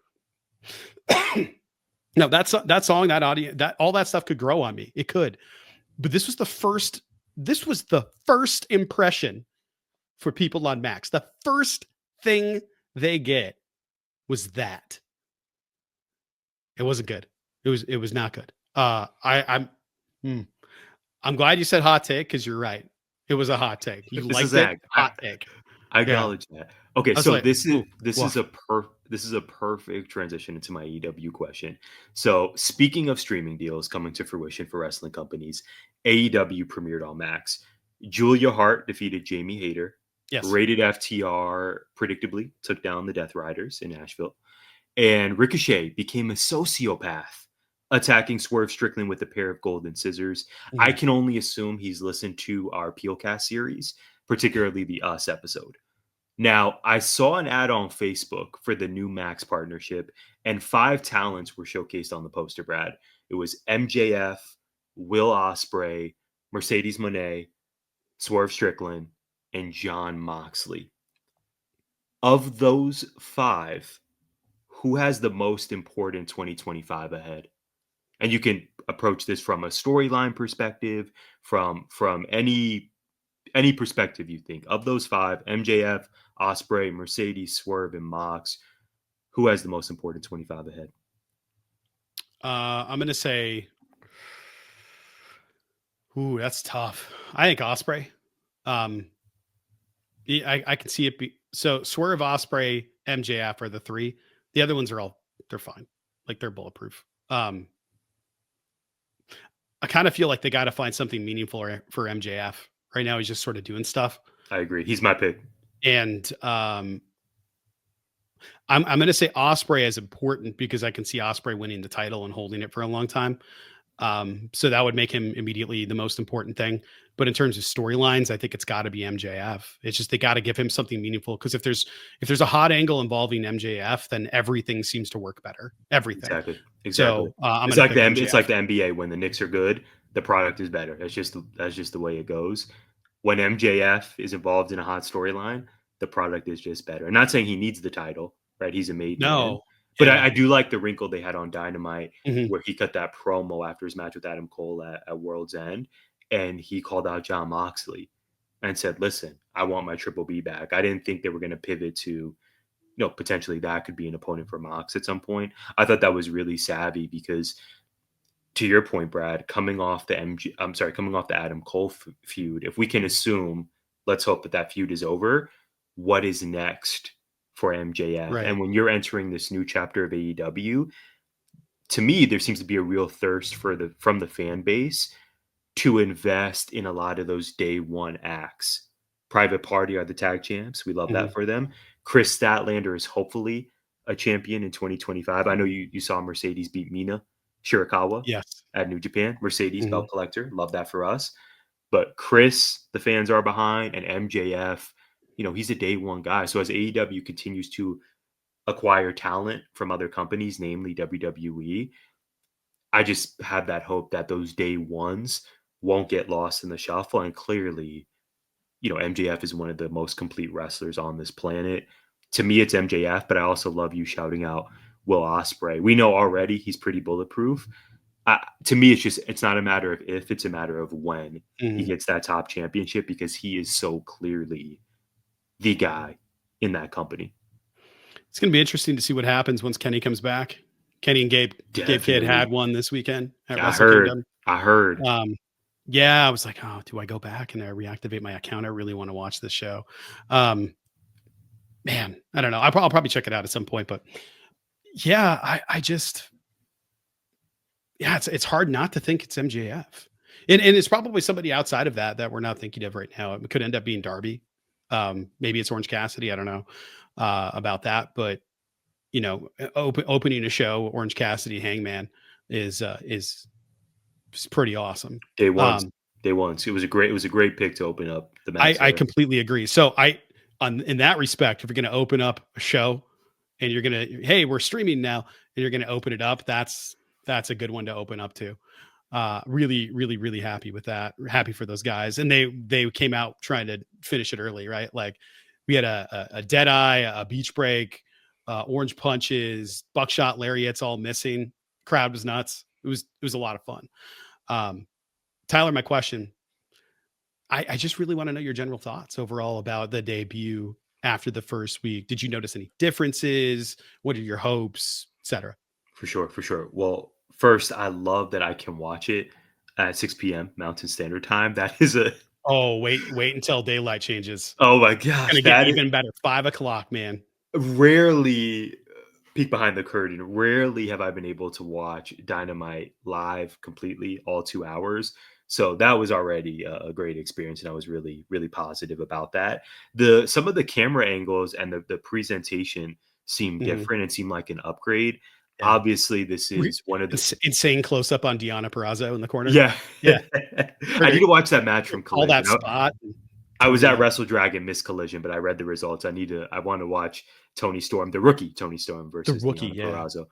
No, that song, that audio, that all that stuff could grow on me. It could, but this was the first impression for people on Max. The first thing they get was that. It wasn't good. It was not good. I'm glad you said hot take, because you're right. It was a hot take. You liked it. Hot take. I acknowledge that. Okay, so like, this is a perfect transition into my AEW question. So speaking of streaming deals coming to fruition for wrestling companies, AEW premiered on Max. Julia Hart defeated Jamie Hayter. Yes. Rated FTR predictably took down the Deathriders in Nashville. And Ricochet became a sociopath, attacking Swerve Strickland with a pair of golden scissors. I Mhm. can only assume he's listened to our Peelcast series, particularly the Us episode. Now, I saw an ad on Facebook for the new Max partnership, and 5 talents were showcased on the poster, Brad. It was MJF, Will Ospreay, Mercedes Moné, Swerve Strickland, and John Moxley. Of those 5, who has the most important 2025 ahead? And you can approach this from a storyline perspective, from any perspective you think. Of those 5, MJF, Osprey, Mercedes, Swerve, and Mox, who has the most important 25 ahead? I'm gonna say, ooh, that's tough. I think Osprey. Um, I can see it be so Swerve, Osprey, MJF are the 3. The other ones are all they're fine, like they're bulletproof. I kind of feel like they got to find something meaningful for MJF right now. He's just sort of doing stuff, I agree. He's my pick. and I'm going to say Osprey is important because I can see Osprey winning the title and holding it for a long time. So that would make him immediately the most important thing. But in terms of storylines, I think it's got to be MJF. It's just they got to give him something meaningful because if there's a hot angle involving MJF, then everything seems to work better. Everything. Exactly. So I'm It's going to like pick it's MJF. like the NBA. When the Knicks are good, the product is better. That's just the way it goes. When MJF is involved in a hot storyline, the product is just better. I'm not saying he needs the title, right? He's a made man. No. But Yeah. I do like the wrinkle they had on Dynamite Mhm. where he cut that promo after his match with Adam Cole at World's End, and he called out John Moxley and said, "Listen, I want my Triple B back." I didn't think they were going to pivot to, potentially that could be an opponent for Mox at some point. I thought that was really savvy because, to your point, Brad, coming off the Adam Cole feud, if we can assume, let's hope that feud is over. What is next for MJF? Right. And when you're entering this new chapter of AEW, to me, there seems to be a real thirst from the fan base to invest in a lot of those day one acts. Private Party are the tag champs. We love that Mhm. for them. Chris Statlander is hopefully a champion in 2025. I know you saw Mercedes beat Mina Shirakawa Yes. at New Japan. Mercedes Mhm. belt collector. Love that for us. But Chris, the fans are behind, and MJF, he's a day one guy. So as AEW continues to acquire talent from other companies, namely WWE, I just have that hope that those day ones won't get lost in the shuffle. And clearly, MJF is one of the most complete wrestlers on this planet. To me, it's MJF, but I also love you shouting out Will Ospreay. We know already he's pretty bulletproof. To me, it's not a matter of if, it's a matter of when he Mhm. gets that top championship because he is so clearly the guy in that company. It's going to be interesting to see what happens once Kenny comes back. Kenny and Gabe Kidd had Definitely. one this weekend at I Wrestle heard. Kingdom. I heard. Yeah, I was like, oh, do I go back and I reactivate my account? I really want to watch this show. Um, man, I don't know. I'll probably check it out at some point, but yeah, I just, yeah, it's hard not to think it's MJF. And it's probably somebody outside of that we're not thinking of right now. It could end up being Darby. Maybe it's Orange Cassidy. I don't know about that, but opening a show, Orange Cassidy Hangman is pretty awesome. Day ones. Um, Day ones. It was a great pick to open up the match I there. completely agree. So in that respect, if you're going to open up a show and you're going to, hey, we're streaming now, and you're going to open it up, that's a good one to open up to. Really, really, really happy with that. Happy for those guys, and they came out trying to finish it early, right? Like we had a dead eye, a beach break, orange punches, buckshot lariats, all missing. Crowd was nuts. It was a lot of fun. Um, Tyler, my question. I just really want to know your general thoughts overall about the debut after the first week. Did you notice any differences? What are your hopes, etc.? For sure, for sure. Well, first, I love that I can watch it at 6 p.m. Mountain Standard Time. That is Oh, wait until daylight changes. oh my It's gosh, gonna get that is even better. 5 o'clock, man. rarely peek behind the curtain. Rarely have I been able to watch Dynamite live completely all 2 hours. So that was already a great experience, and I was really, really positive about that. Some of the camera angles and the presentation seemed Mhm. different and seemed like an upgrade. Yeah. Obviously, this is one of the Insane close up on Deonna Purrazzo in the corner. yeah. Yeah. I need to watch that match from All Collision. that spot. I was Tony at up. WrestleDrag and missed Collision, but I read the results. I want to watch Tony Storm, the rookie Tony Storm The versus rookie, Deonna yeah. Purrazzo.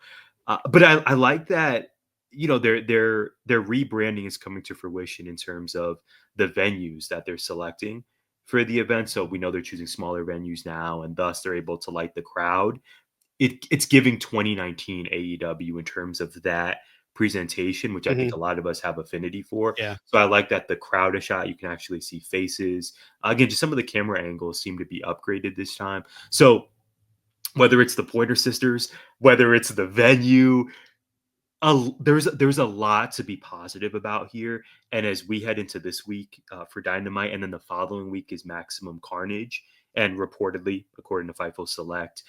But I like that, their rebranding is coming to fruition in terms of the venues that they're selecting for the event. So we know they're choosing smaller venues now, and thus they're able to light the crowd. It's giving 2019 AEW in terms of that presentation, which I think Mhm. a lot of us have affinity for. Yeah. So I like that the crowd is shot. You can actually see faces. Again, just some of the camera angles seem to be upgraded this time. So whether it's the Pointer Sisters, whether it's the venue, there's a lot to be positive about here. And as we head into this week for Dynamite, and then the following week is Maximum Carnage, and reportedly, according to Fightful Select,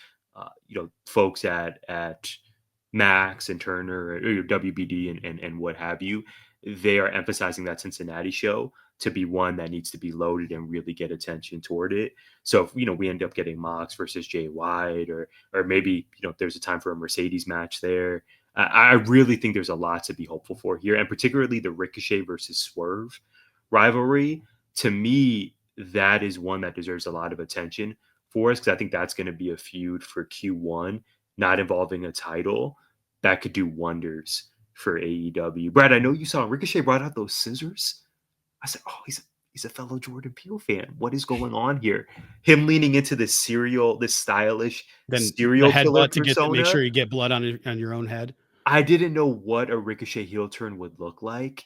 folks at Max and Turner or WBD and what have you, they are emphasizing that Cincinnati show to be one that needs to be loaded and really get attention toward it. So if we end up getting Mox versus Jay White, or maybe there's a time for a Mercedes match there. I really think there's a lot to be hopeful for here, and particularly the Ricochet versus Swerve rivalry. To me, that is one that deserves a lot of attention for us, because I think that's going to be a feud for Q1, not involving a title, that could do wonders for AEW. Brad, I know you saw Ricochet brought out those scissors. I said, "Oh, he's a fellow Jordan Peele fan. What is going on here?" Him leaning into this stylish Then the serial killer headbutt to make persona. sure you get blood on your own head. I didn't know what a Ricochet heel turn would look like,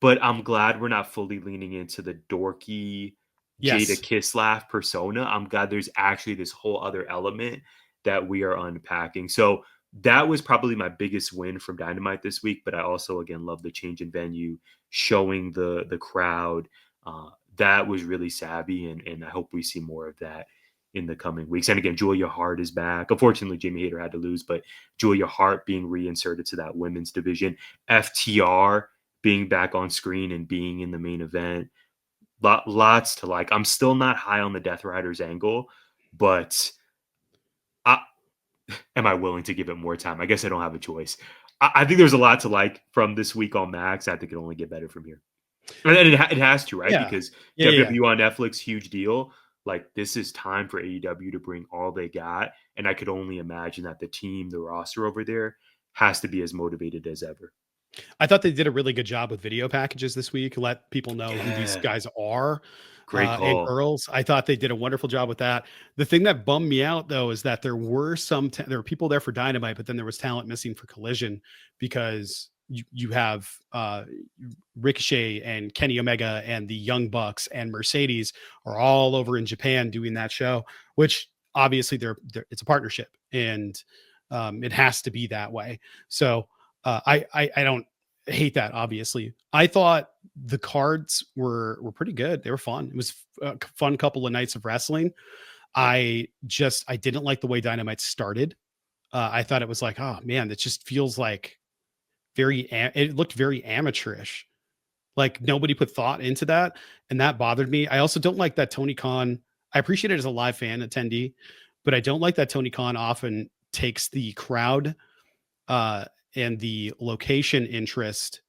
but I'm glad we're not fully leaning into the dorky Jada Yes. Kiss-Laugh persona. I'm glad there's actually this whole other element that we are unpacking. So that was probably my biggest win from Dynamite this week, but I also, again, love the change in venue, showing the crowd. That was really savvy, and I hope we see more of that in the coming weeks. And again, Julia Hart is back. Unfortunately, Jamie Hayter had to lose, but Julia Hart being reinserted to that women's division, FTR being back on screen and being in the main event. Lots to like. I'm still not high on the Deathriders angle, but I, am I willing to give it more time? I guess I don't have a choice. I think there's a lot to like from this week on Max. I think it only get better from here. And it has to, right? Yeah. Because Yeah. WWE on Netflix, huge deal. Like, this is time for AEW to bring all they got. And I could only imagine that the team, the roster over there, has to be as motivated as ever. I thought they did a really good job with video packages this week. Let people know who these Yeah. guys are, Great and call. girls. I thought they did a wonderful job with that. The thing that bummed me out though is that there were there were people there for Dynamite, but then there was talent missing for Collision, because you have Ricochet and Kenny Omega and the Young Bucks and Mercedes are all over in Japan doing that show, which obviously it's a partnership, and it has to be that way. So I don't hate that. Obviously, I thought the cards were pretty good. They were fun. It was a fun couple of nights of wrestling. I didn't like the way Dynamite started. I thought it was like, oh man, it just feels like it looked very amateurish. Like nobody put thought into that, and that bothered me. I also don't like that Tony Khan. I appreciate it as a live fan attendee, but I don't like that Tony Khan often takes the crowd uh, and the location interest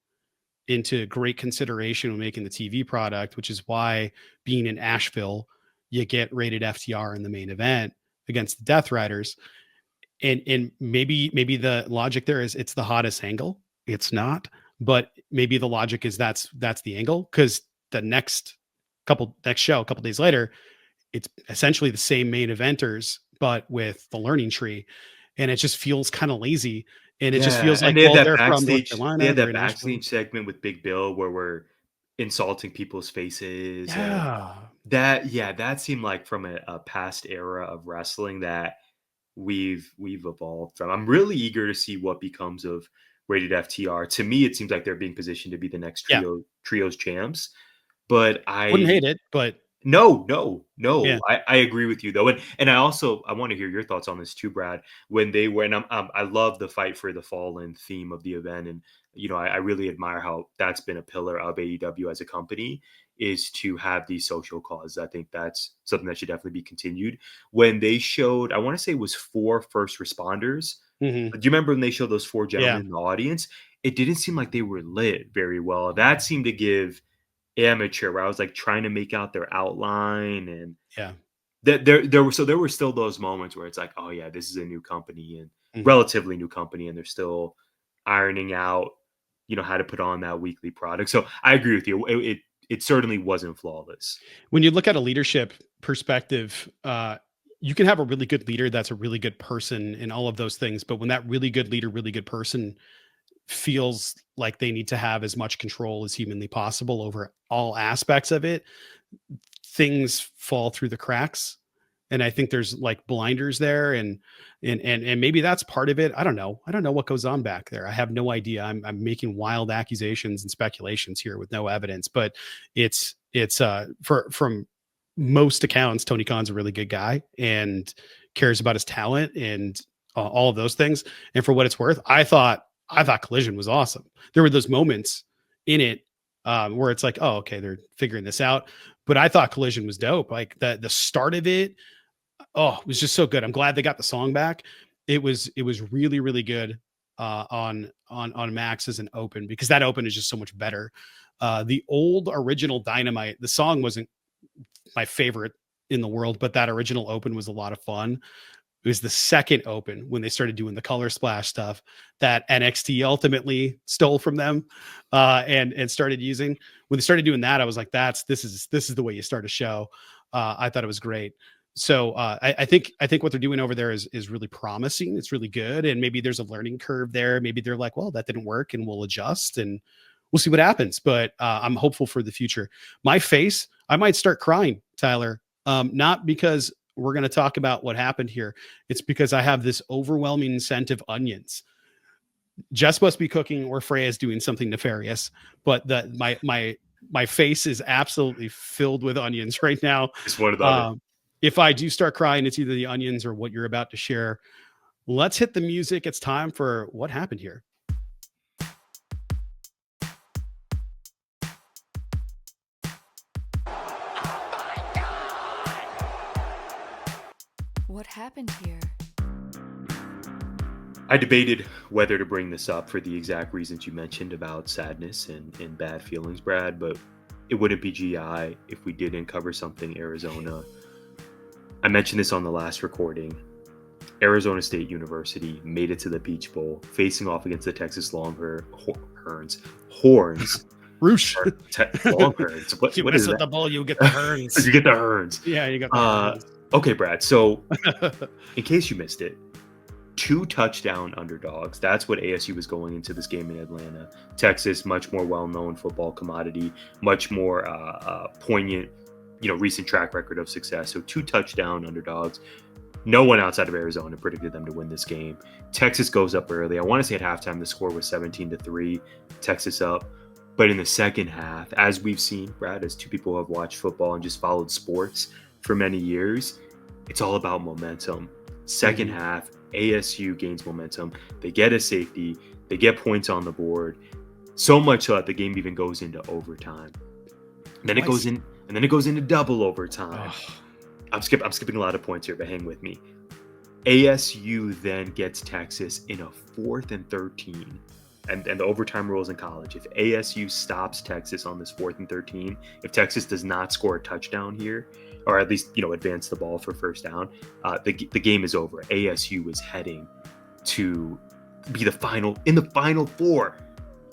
into great consideration when making the TV product, which is why, being in Asheville, you get Rated FTR in the main event against the Deathriders. And maybe the logic there is it's the hottest angle. It's not, but maybe the logic is that's the angle, because the next show a couple days later, it's essentially the same main eventers but with the learning tree, and it just feels kind of lazy, and it just Yeah, feels and like, well, they're from North they Carolina, had they're that in Asheville. backstage segment with Big Bill where we're insulting people's faces, and Yeah. that seemed like from a past era of wrestling that we've evolved from. I'm really eager to see what becomes of Rated FTR. To me, it seems like they're being positioned to be the next Yeah. trios champs. But Wouldn't I hate it, but No. Yeah. I agree with you though, and I want to hear your thoughts on this too, Brad. When they were, and I love the fight for the fallen theme of the event, and I really admire how that's been a pillar of AEW as a company, is to have these social causes. I think that's something that should definitely be continued. When they showed, I want to say it was four first responders. Hmm. Do you remember when they showed those four Yeah. gentlemen in the audience? It didn't seem like they were lit very well. That seemed to give amateur, where I was like trying to make out their outline, and Yeah. that there were still those moments where it's like, oh yeah, this is a new company, and Mhm. relatively new company, and they're still ironing out, how to put on that weekly product. So I agree with you. It certainly wasn't flawless. When you look at a leadership perspective, you can have a really good leader that's a really good person and all of those things. But when that really good leader, really good person feels like they need to have as much control as humanly possible over all aspects of it, things fall through the cracks. And I think there's like blinders there, and maybe that's part of it. I don't know. I don't know what goes on back there. I have no idea. I'm making wild accusations and speculations here with no evidence, but it's from most accounts, Tony Khan's a really good guy and cares about his talent and all of those things. And for what it's worth, I thought Collision was awesome. There were those moments in it where it's like, oh, okay, they're figuring this out. But I thought Collision was dope. Like the start of it, oh, it was just so good. I'm glad they got the song back. It was really really good on Max as an open, because that open is just so much better. The old original Dynamite, the song wasn't my favorite in the world, but that original open was a lot of fun. It was the second open when they started doing the color splash stuff that NXT ultimately stole from them and started using. When they started doing that, I was like, this is the way you start a show. I thought it was great. So I think what they're doing over there is really promising. It's really good, and maybe there's a learning curve there. Maybe they're like, well, that didn't work, and we'll adjust and we'll see what happens. But I'm hopeful for the future. My face, I might start crying, Tyler. Not because we're going to talk about what happened here. It's because I have this overwhelming scent of onions. Jess must be cooking or Freya's doing something nefarious, but my face is absolutely filled with onions right now. It's one of the other. If I do start crying, it's either the onions or what you're about to share. Let's hit the music. It's time for what happened here. What happened here? I debated whether to bring this up for the exact reasons you mentioned about sadness and bad feelings, Brad, but it wouldn't be GI if we didn't cover something Arizona. I mentioned this on the last recording. Arizona State University made it to the Peach Bowl, facing off against the Texas Horns. Roosh. Longhorns. What is that? The ball, you get the herns. You get the Herns. Yeah, you got the herns. Okay, Brad. So, in case you missed it, 2 touchdown underdogs. That's what ASU was going into this game in Atlanta. Texas, much more well-known football commodity, much more poignant, recent track record of success. So 2 touchdown underdogs. No one outside of Arizona predicted them to win this game. Texas goes up early. I want to say at halftime the score was 17-3. Texas up. But in the second half, as we've seen, Brad, as 2 people who have watched football and just followed sports for many years, it's all about momentum. Second half, ASU gains momentum. They get a safety. They get points on the board. So much so that the game even goes into overtime. And then it goes in, and then it goes into double overtime. I'm skipping a lot of points here, but hang with me. ASU then gets Texas in a 4th and 13. And the overtime rules in college. If ASU stops Texas on this 4th and 13, if Texas does not score a touchdown here, or at least advance the ball for first down, the game is over. ASU is heading to be in the final 4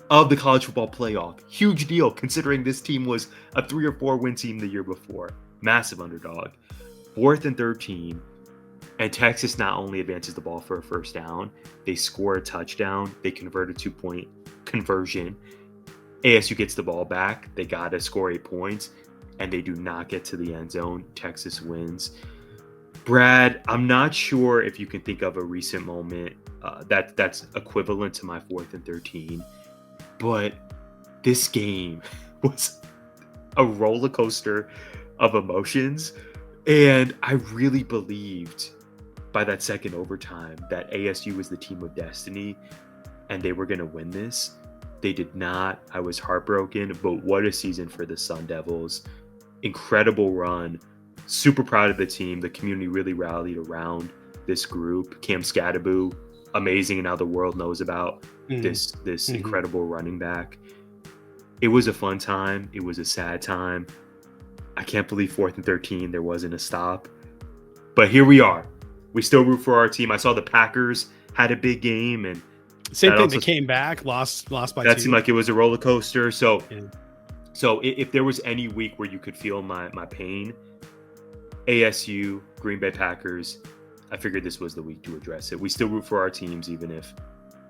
of the college football playoff. Huge deal considering this team was a 3 or 4 win team the year before. Massive underdog. 4th and 13. And Texas not only advances the ball for a first down, they score a touchdown. They convert a 2-point conversion. ASU gets the ball back. They got to score 8 points, and they do not get to the end zone. Texas wins. Brad, I'm not sure if you can think of a recent moment that's equivalent to my 4th and 13, but this game was a roller coaster of emotions. And I really believed by that second overtime that ASU was the team of destiny and they were going to win this. They did not. I was heartbroken, but what a season for the Sun Devils. Incredible run. Super proud of the team. The community really rallied around this group. Cam Scadaboo, amazing, and now the world knows about this incredible running back. It was a fun time. It was a sad time. I can't believe 4th and 13 there wasn't a stop. But here we are. We still root for our team. I saw the Packers had a big game, and same thing. They came back, lost by 2. That seemed like it was a roller coaster. So if there was any week where you could feel my pain, ASU, Green Bay Packers, I figured this was the week to address it. We still root for our teams, even if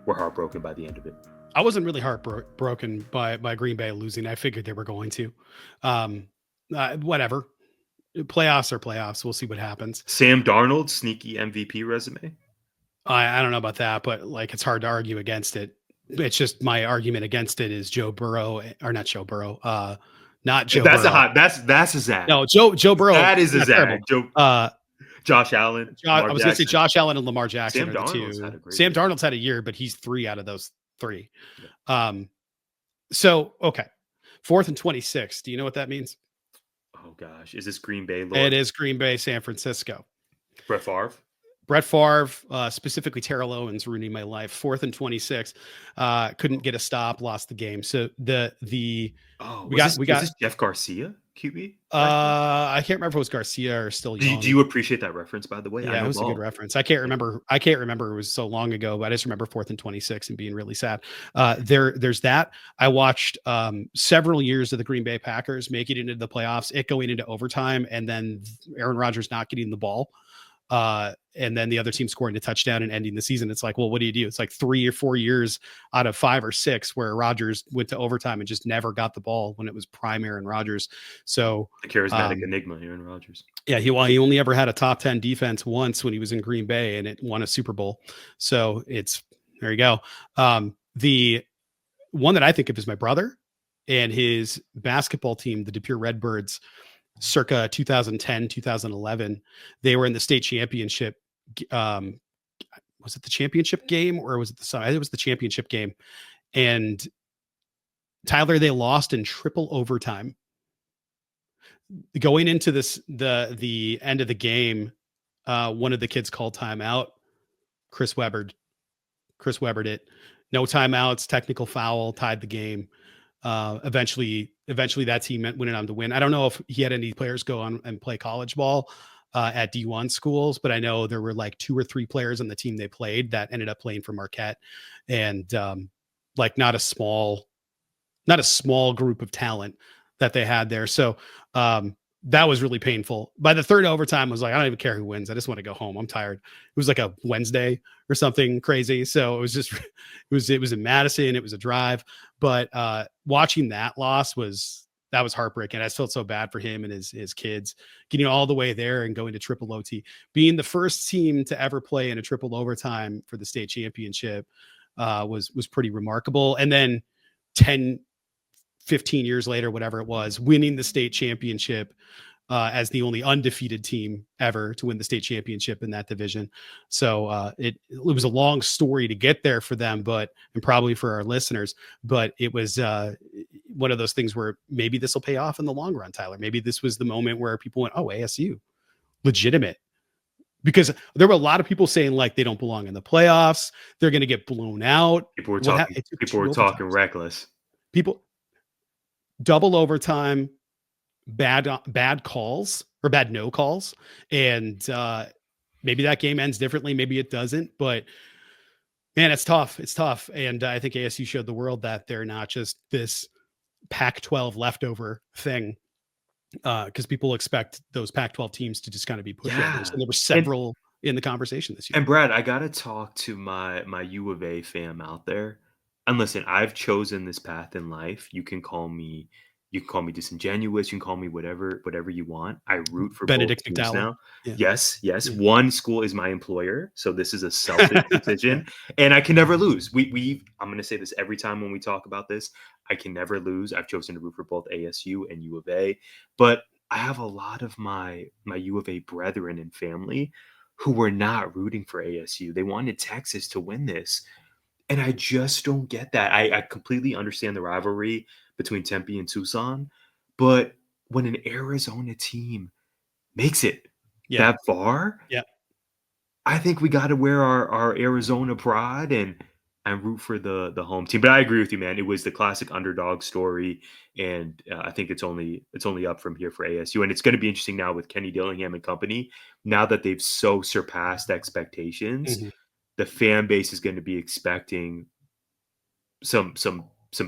we're heartbroken by the end of it. I wasn't really heartbroken by Green Bay losing. I figured they were going to. Whatever. Playoffs are playoffs. We'll see what happens. Sam Darnold, sneaky MVP resume. I don't know about that, but like it's hard to argue against it. It's just my argument against it is Joe Burrow, or not Joe Burrow. Not Joe. That's Burrow. That's a Zach. No, Joe Burrow. That is a Zach. Josh Allen. I was going to say Josh Allen and Lamar Jackson Sam are the Darnold's two. had a great Sam year. Darnold's had a year, but he's 3 out of those 3. Yeah. So okay, 4th and 26. Do you know what that means? Oh gosh, is this Green Bay? Lord? It is Green Bay, San Francisco. Brett Favre, specifically Terrell Owens ruining my life. 4th and 26. Couldn't get a stop, lost the game. So we got this Jeff Garcia QB? I can't remember if it was Garcia or still young. Do you appreciate that reference, by the way? Yeah, it was a good reference. I can't remember. It was so long ago, but I just remember 4th and 26 and being really sad. There's that. I watched several years of the Green Bay Packers make it into the playoffs, it going into overtime, and then Aaron Rodgers not getting the ball. And then the other team scoring a touchdown and ending the season. It's like, well, what do you do? It's like 3 or 4 years out of 5 or 6 where Rodgers went to overtime and just never got the ball when it was prime Aaron Rodgers. So the charismatic enigma, Aaron Rodgers. Yeah, he only ever had a top 10 defense once when he was in Green Bay, and it won a Super Bowl. So there you go. The one that I think of is my brother and his basketball team, the De Pere Redbirds, circa 2010, 2011. They were in the state championship. Was it the championship game or was it I think it was the championship game. And Tyler, they lost in triple overtime. Going into the end of the game, one of the kids called timeout. Chris Webber it. No timeouts, technical foul, tied the game. Eventually that team went on to win. I don't know if he had any players go on and play college ball at D1 schools, but I know there were like 2 or 3 players on the team they played that ended up playing for Marquette, and like not a small group of talent that they had there. So that was really painful. By the third overtime, I was like, I don't even care who wins. I just want to go home. I'm tired. It was like a Wednesday or something crazy. So it was just, it was in Madison. It was a drive, but watching that loss was heartbreaking. I felt so bad for him and his kids getting all the way there and going to triple OT, being the first team to ever play in a triple overtime for the state championship was pretty remarkable. And then 15 years later, whatever it was, winning the state championship as the only undefeated team ever to win the state championship in that division. So it was a long story to get there for them, and probably for our listeners, but it was one of those things where maybe this will pay off in the long run, Tyler. Maybe this was the moment where people went, oh, ASU, legitimate. Because there were a lot of people saying like they don't belong in the playoffs. They're going to get blown out. People were talking reckless. People, double overtime, bad calls or bad no calls. And maybe that game ends differently. Maybe it doesn't, but man, it's tough. It's tough. And I think ASU showed the world that they're not just this Pac-12 leftover thing. Because people expect those Pac-12 teams to just kind of be pushovers. And there were several in the conversation this year. And Brad, I got to talk to my U of A fam out there. And listen, I've chosen this path in life. You can call me disingenuous. You can call me whatever you want. I root for Benedict both teams now. Yeah. Yes. Yeah. One school is my employer, so this is a selfish decision, and I can never lose. I'm going to say this every time when we talk about this. I can never lose. I've chosen to root for both ASU and U of A, but I have a lot of my U of A brethren and family who were not rooting for ASU. They wanted Texas to win this. And I just don't get that. I completely understand the rivalry between Tempe and Tucson, but when an Arizona team makes it Yeah. that far, Yeah. I think we got to wear our Arizona pride and root for the home team. But I agree with you, man. It was the classic underdog story, and I think it's only up from here for ASU. And it's going to be interesting now with Kenny Dillingham and company. Now that they've so surpassed expectations, Mhm. the fan base is going to be expecting some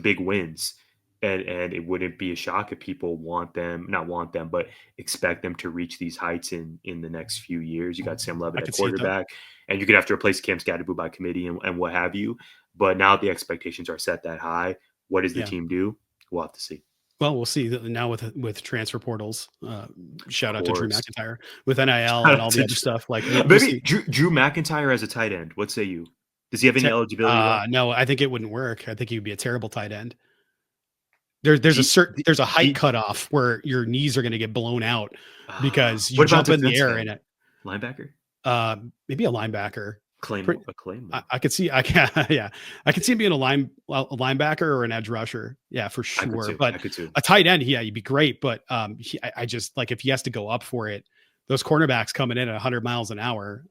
big wins. And it wouldn't be a shock if people not want them, but expect them to reach these heights in the next few years. You got Sam I Levitt at could see it though. quarterback, and you're gonna have to replace Cam Scatterbo by committee and what have you. But now the expectations are set that high. What does the Yeah. team do? We'll have to see. Well, we'll see now with transfer portals. Of Shout out to Drew course. McIntyre with NIL Shout and out all the to other stuff. Like we'll maybe see. Drew McIntyre as a tight end. What say you? Does he have any eligibility left? No, I think it wouldn't work. I think he would be a terrible tight end. D, There's a height D, cutoff where your knees are going to get blown out because you what about jump in the defensive air in end? it. Linebacker? Maybe a linebacker. Claim Pretty, a claim I could see. I can. Yeah, I could see him being a linebacker or an edge rusher. Yeah, for I could sure. too. But I could too. a tight end, yeah, he'd be great. But I just like if he has to go up for it, those cornerbacks coming in at 100 miles an hour.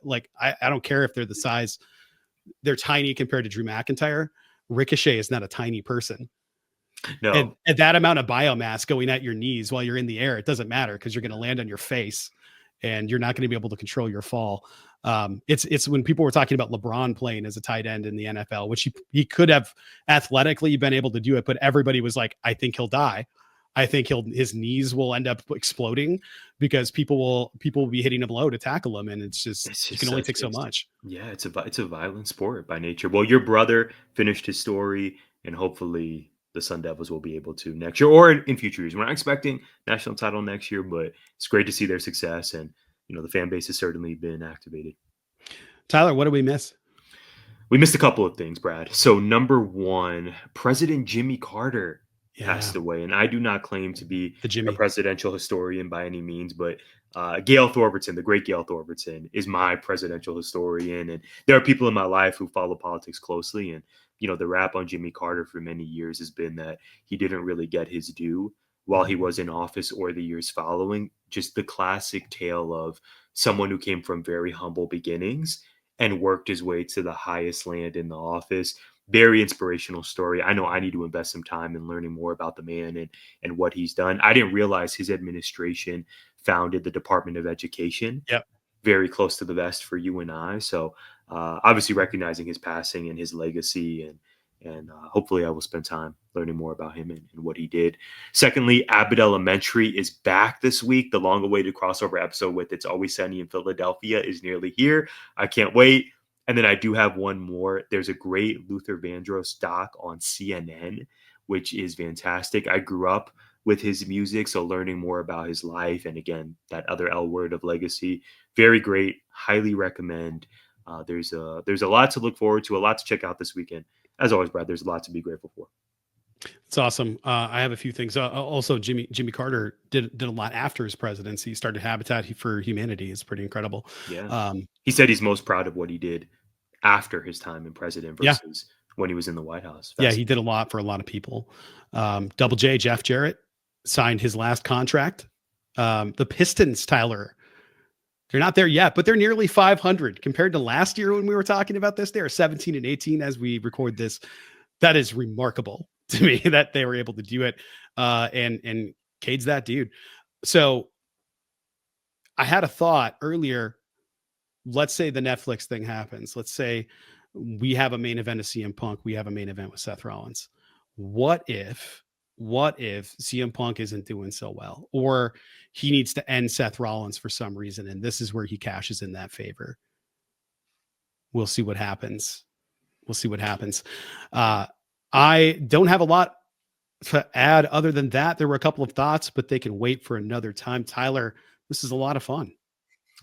Like I don't care if they're the size, they're tiny compared to Drew McIntyre. Ricochet is not a tiny person. No, And that amount of biomass going at your knees while you're in the air, it doesn't matter because you're going to land on your face and you're not going to be able to control your fall. It's when people were talking about LeBron playing as a tight end in the NFL, which he could have athletically been able to do it, but everybody was like, I think he'll die. I think his knees will end up exploding because people will be hitting him low to tackle him, and it's just it's you just can only such take so much. yeah, it's a violent sport by nature. Well, your brother finished his story, and hopefully the Sun Devils will be able to next year or in future years. We're not expecting national title next year, but it's great to see their success, and the fan base has certainly been activated. Tyler, what did we miss? We missed a couple of things, Brad. So number one, President Jimmy Carter Yeah, passed away, and I do not claim to be the a Jimmy. presidential historian by any means, but Gail Thorbertson, the great Gail Thorbertson, is my presidential historian, and there are people in my life who follow politics closely, and the rap on Jimmy Carter for many years has been that he didn't really get his due while he was in office or the years following. Just the classic tale of someone who came from very humble beginnings and worked his way to the highest land in the office. Very inspirational story. I know I need to invest some time in learning more about the man and what he's done. I didn't realize his administration founded the Department of Education, Yep. very close to the vest for you and I. So obviously recognizing his passing and his legacy, and hopefully I will spend time learning more about him and what he did. Secondly, Abbott Elementary is back this week. The long-awaited crossover episode with It's Always Sunny in Philadelphia is nearly here. I can't wait. And then I do have one more. There's a great Luther Vandross doc on CNN, which is fantastic. I grew up with his music, so learning more about his life and again that other L word of legacy, very great. Highly recommend. There's a lot to look forward to, a lot to check out this weekend. As always, Brad, there's a lot to be grateful for. It's awesome. I have a few things. Also, Jimmy Carter did a lot after his presidency. He started Habitat for Humanity. It's pretty incredible. Yeah, he said he's most proud of what he did after his time in president Yeah, versus when he was in the White House. yeah, he did a lot for a lot of people. Double J, Jeff Jarrett signed his last contract. The Pistons, Tyler, they're not there yet, but they're nearly 500 compared to last year when we were talking about this. They are 17 and 18 as we record this. That is remarkable to me that they were able to do it. And Cade's that dude. So I had a thought earlier. Let's say the Netflix thing happens. Let's say we have a main event of CM Punk. We have a main event with Seth Rollins. What if CM Punk isn't doing so well, or he needs to end Seth Rollins for some reason, and this is where he cashes in that favor? We'll see what happens. We'll see what happens. I don't have a lot to add other than that. There were a couple of thoughts, but they can wait for another time. Tyler, this is a lot of fun.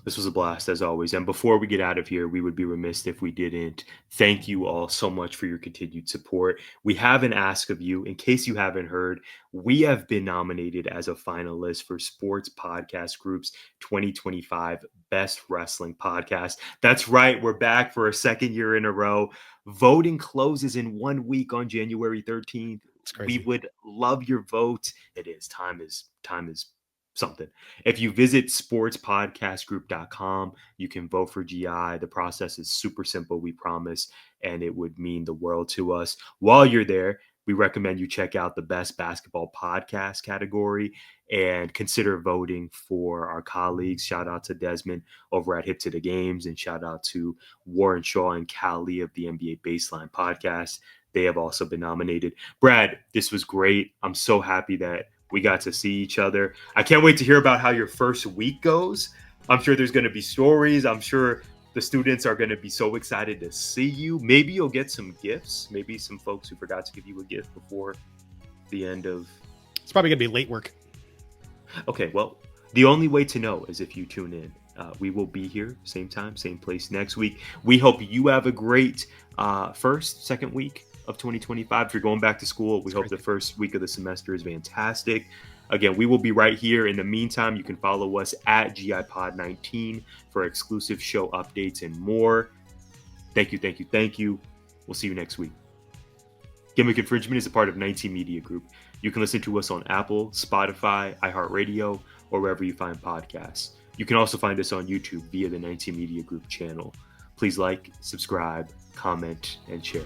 This was a blast as always. And before we get out of here, we would be remiss if we didn't thank you all so much for your continued support. We have an ask of you. In case you haven't heard, we have been nominated as a finalist for Sports Podcast Group's 2025 Best Wrestling Podcast. That's right. We're back for a second year in a row. Voting closes in 1 week on January 13th. It's crazy. We would love your vote. It is. Time is something. If you visit sportspodcastgroup.com, you can vote for GI. The process is super simple, we promise, and it would mean the world to us. While you're there, we recommend you check out the best basketball podcast category and consider voting for our colleagues. Shout out to Desmond over at Hip to the Games, and shout out to Warren Shaw and Callie of the NBA Baseline podcast. They have also been nominated. Brad, this was great. I'm so happy that we got to see each other. I can't wait to hear about how your first week goes. I'm sure there's going to be stories. I'm sure the students are going to be so excited to see you. Maybe you'll get some gifts. Maybe some folks who forgot to give you a gift before the end of... It's probably going to be late work. Okay, well, the only way to know is if you tune in. We will be here, same time, same place next week. We hope you have a great second week of 2025. If you're going back to school, we hope the first week of the semester is fantastic. Again, we will be right here. In the meantime, you can follow us at GIPod19 for exclusive show updates and more. Thank you. We'll see you next week. Gimmick Infringement is a part of 19 Media Group. You can listen to us on Apple, Spotify, iHeartRadio, or wherever you find podcasts. You can also find us on YouTube via the 19 Media Group channel. Please like, subscribe, comment, and share.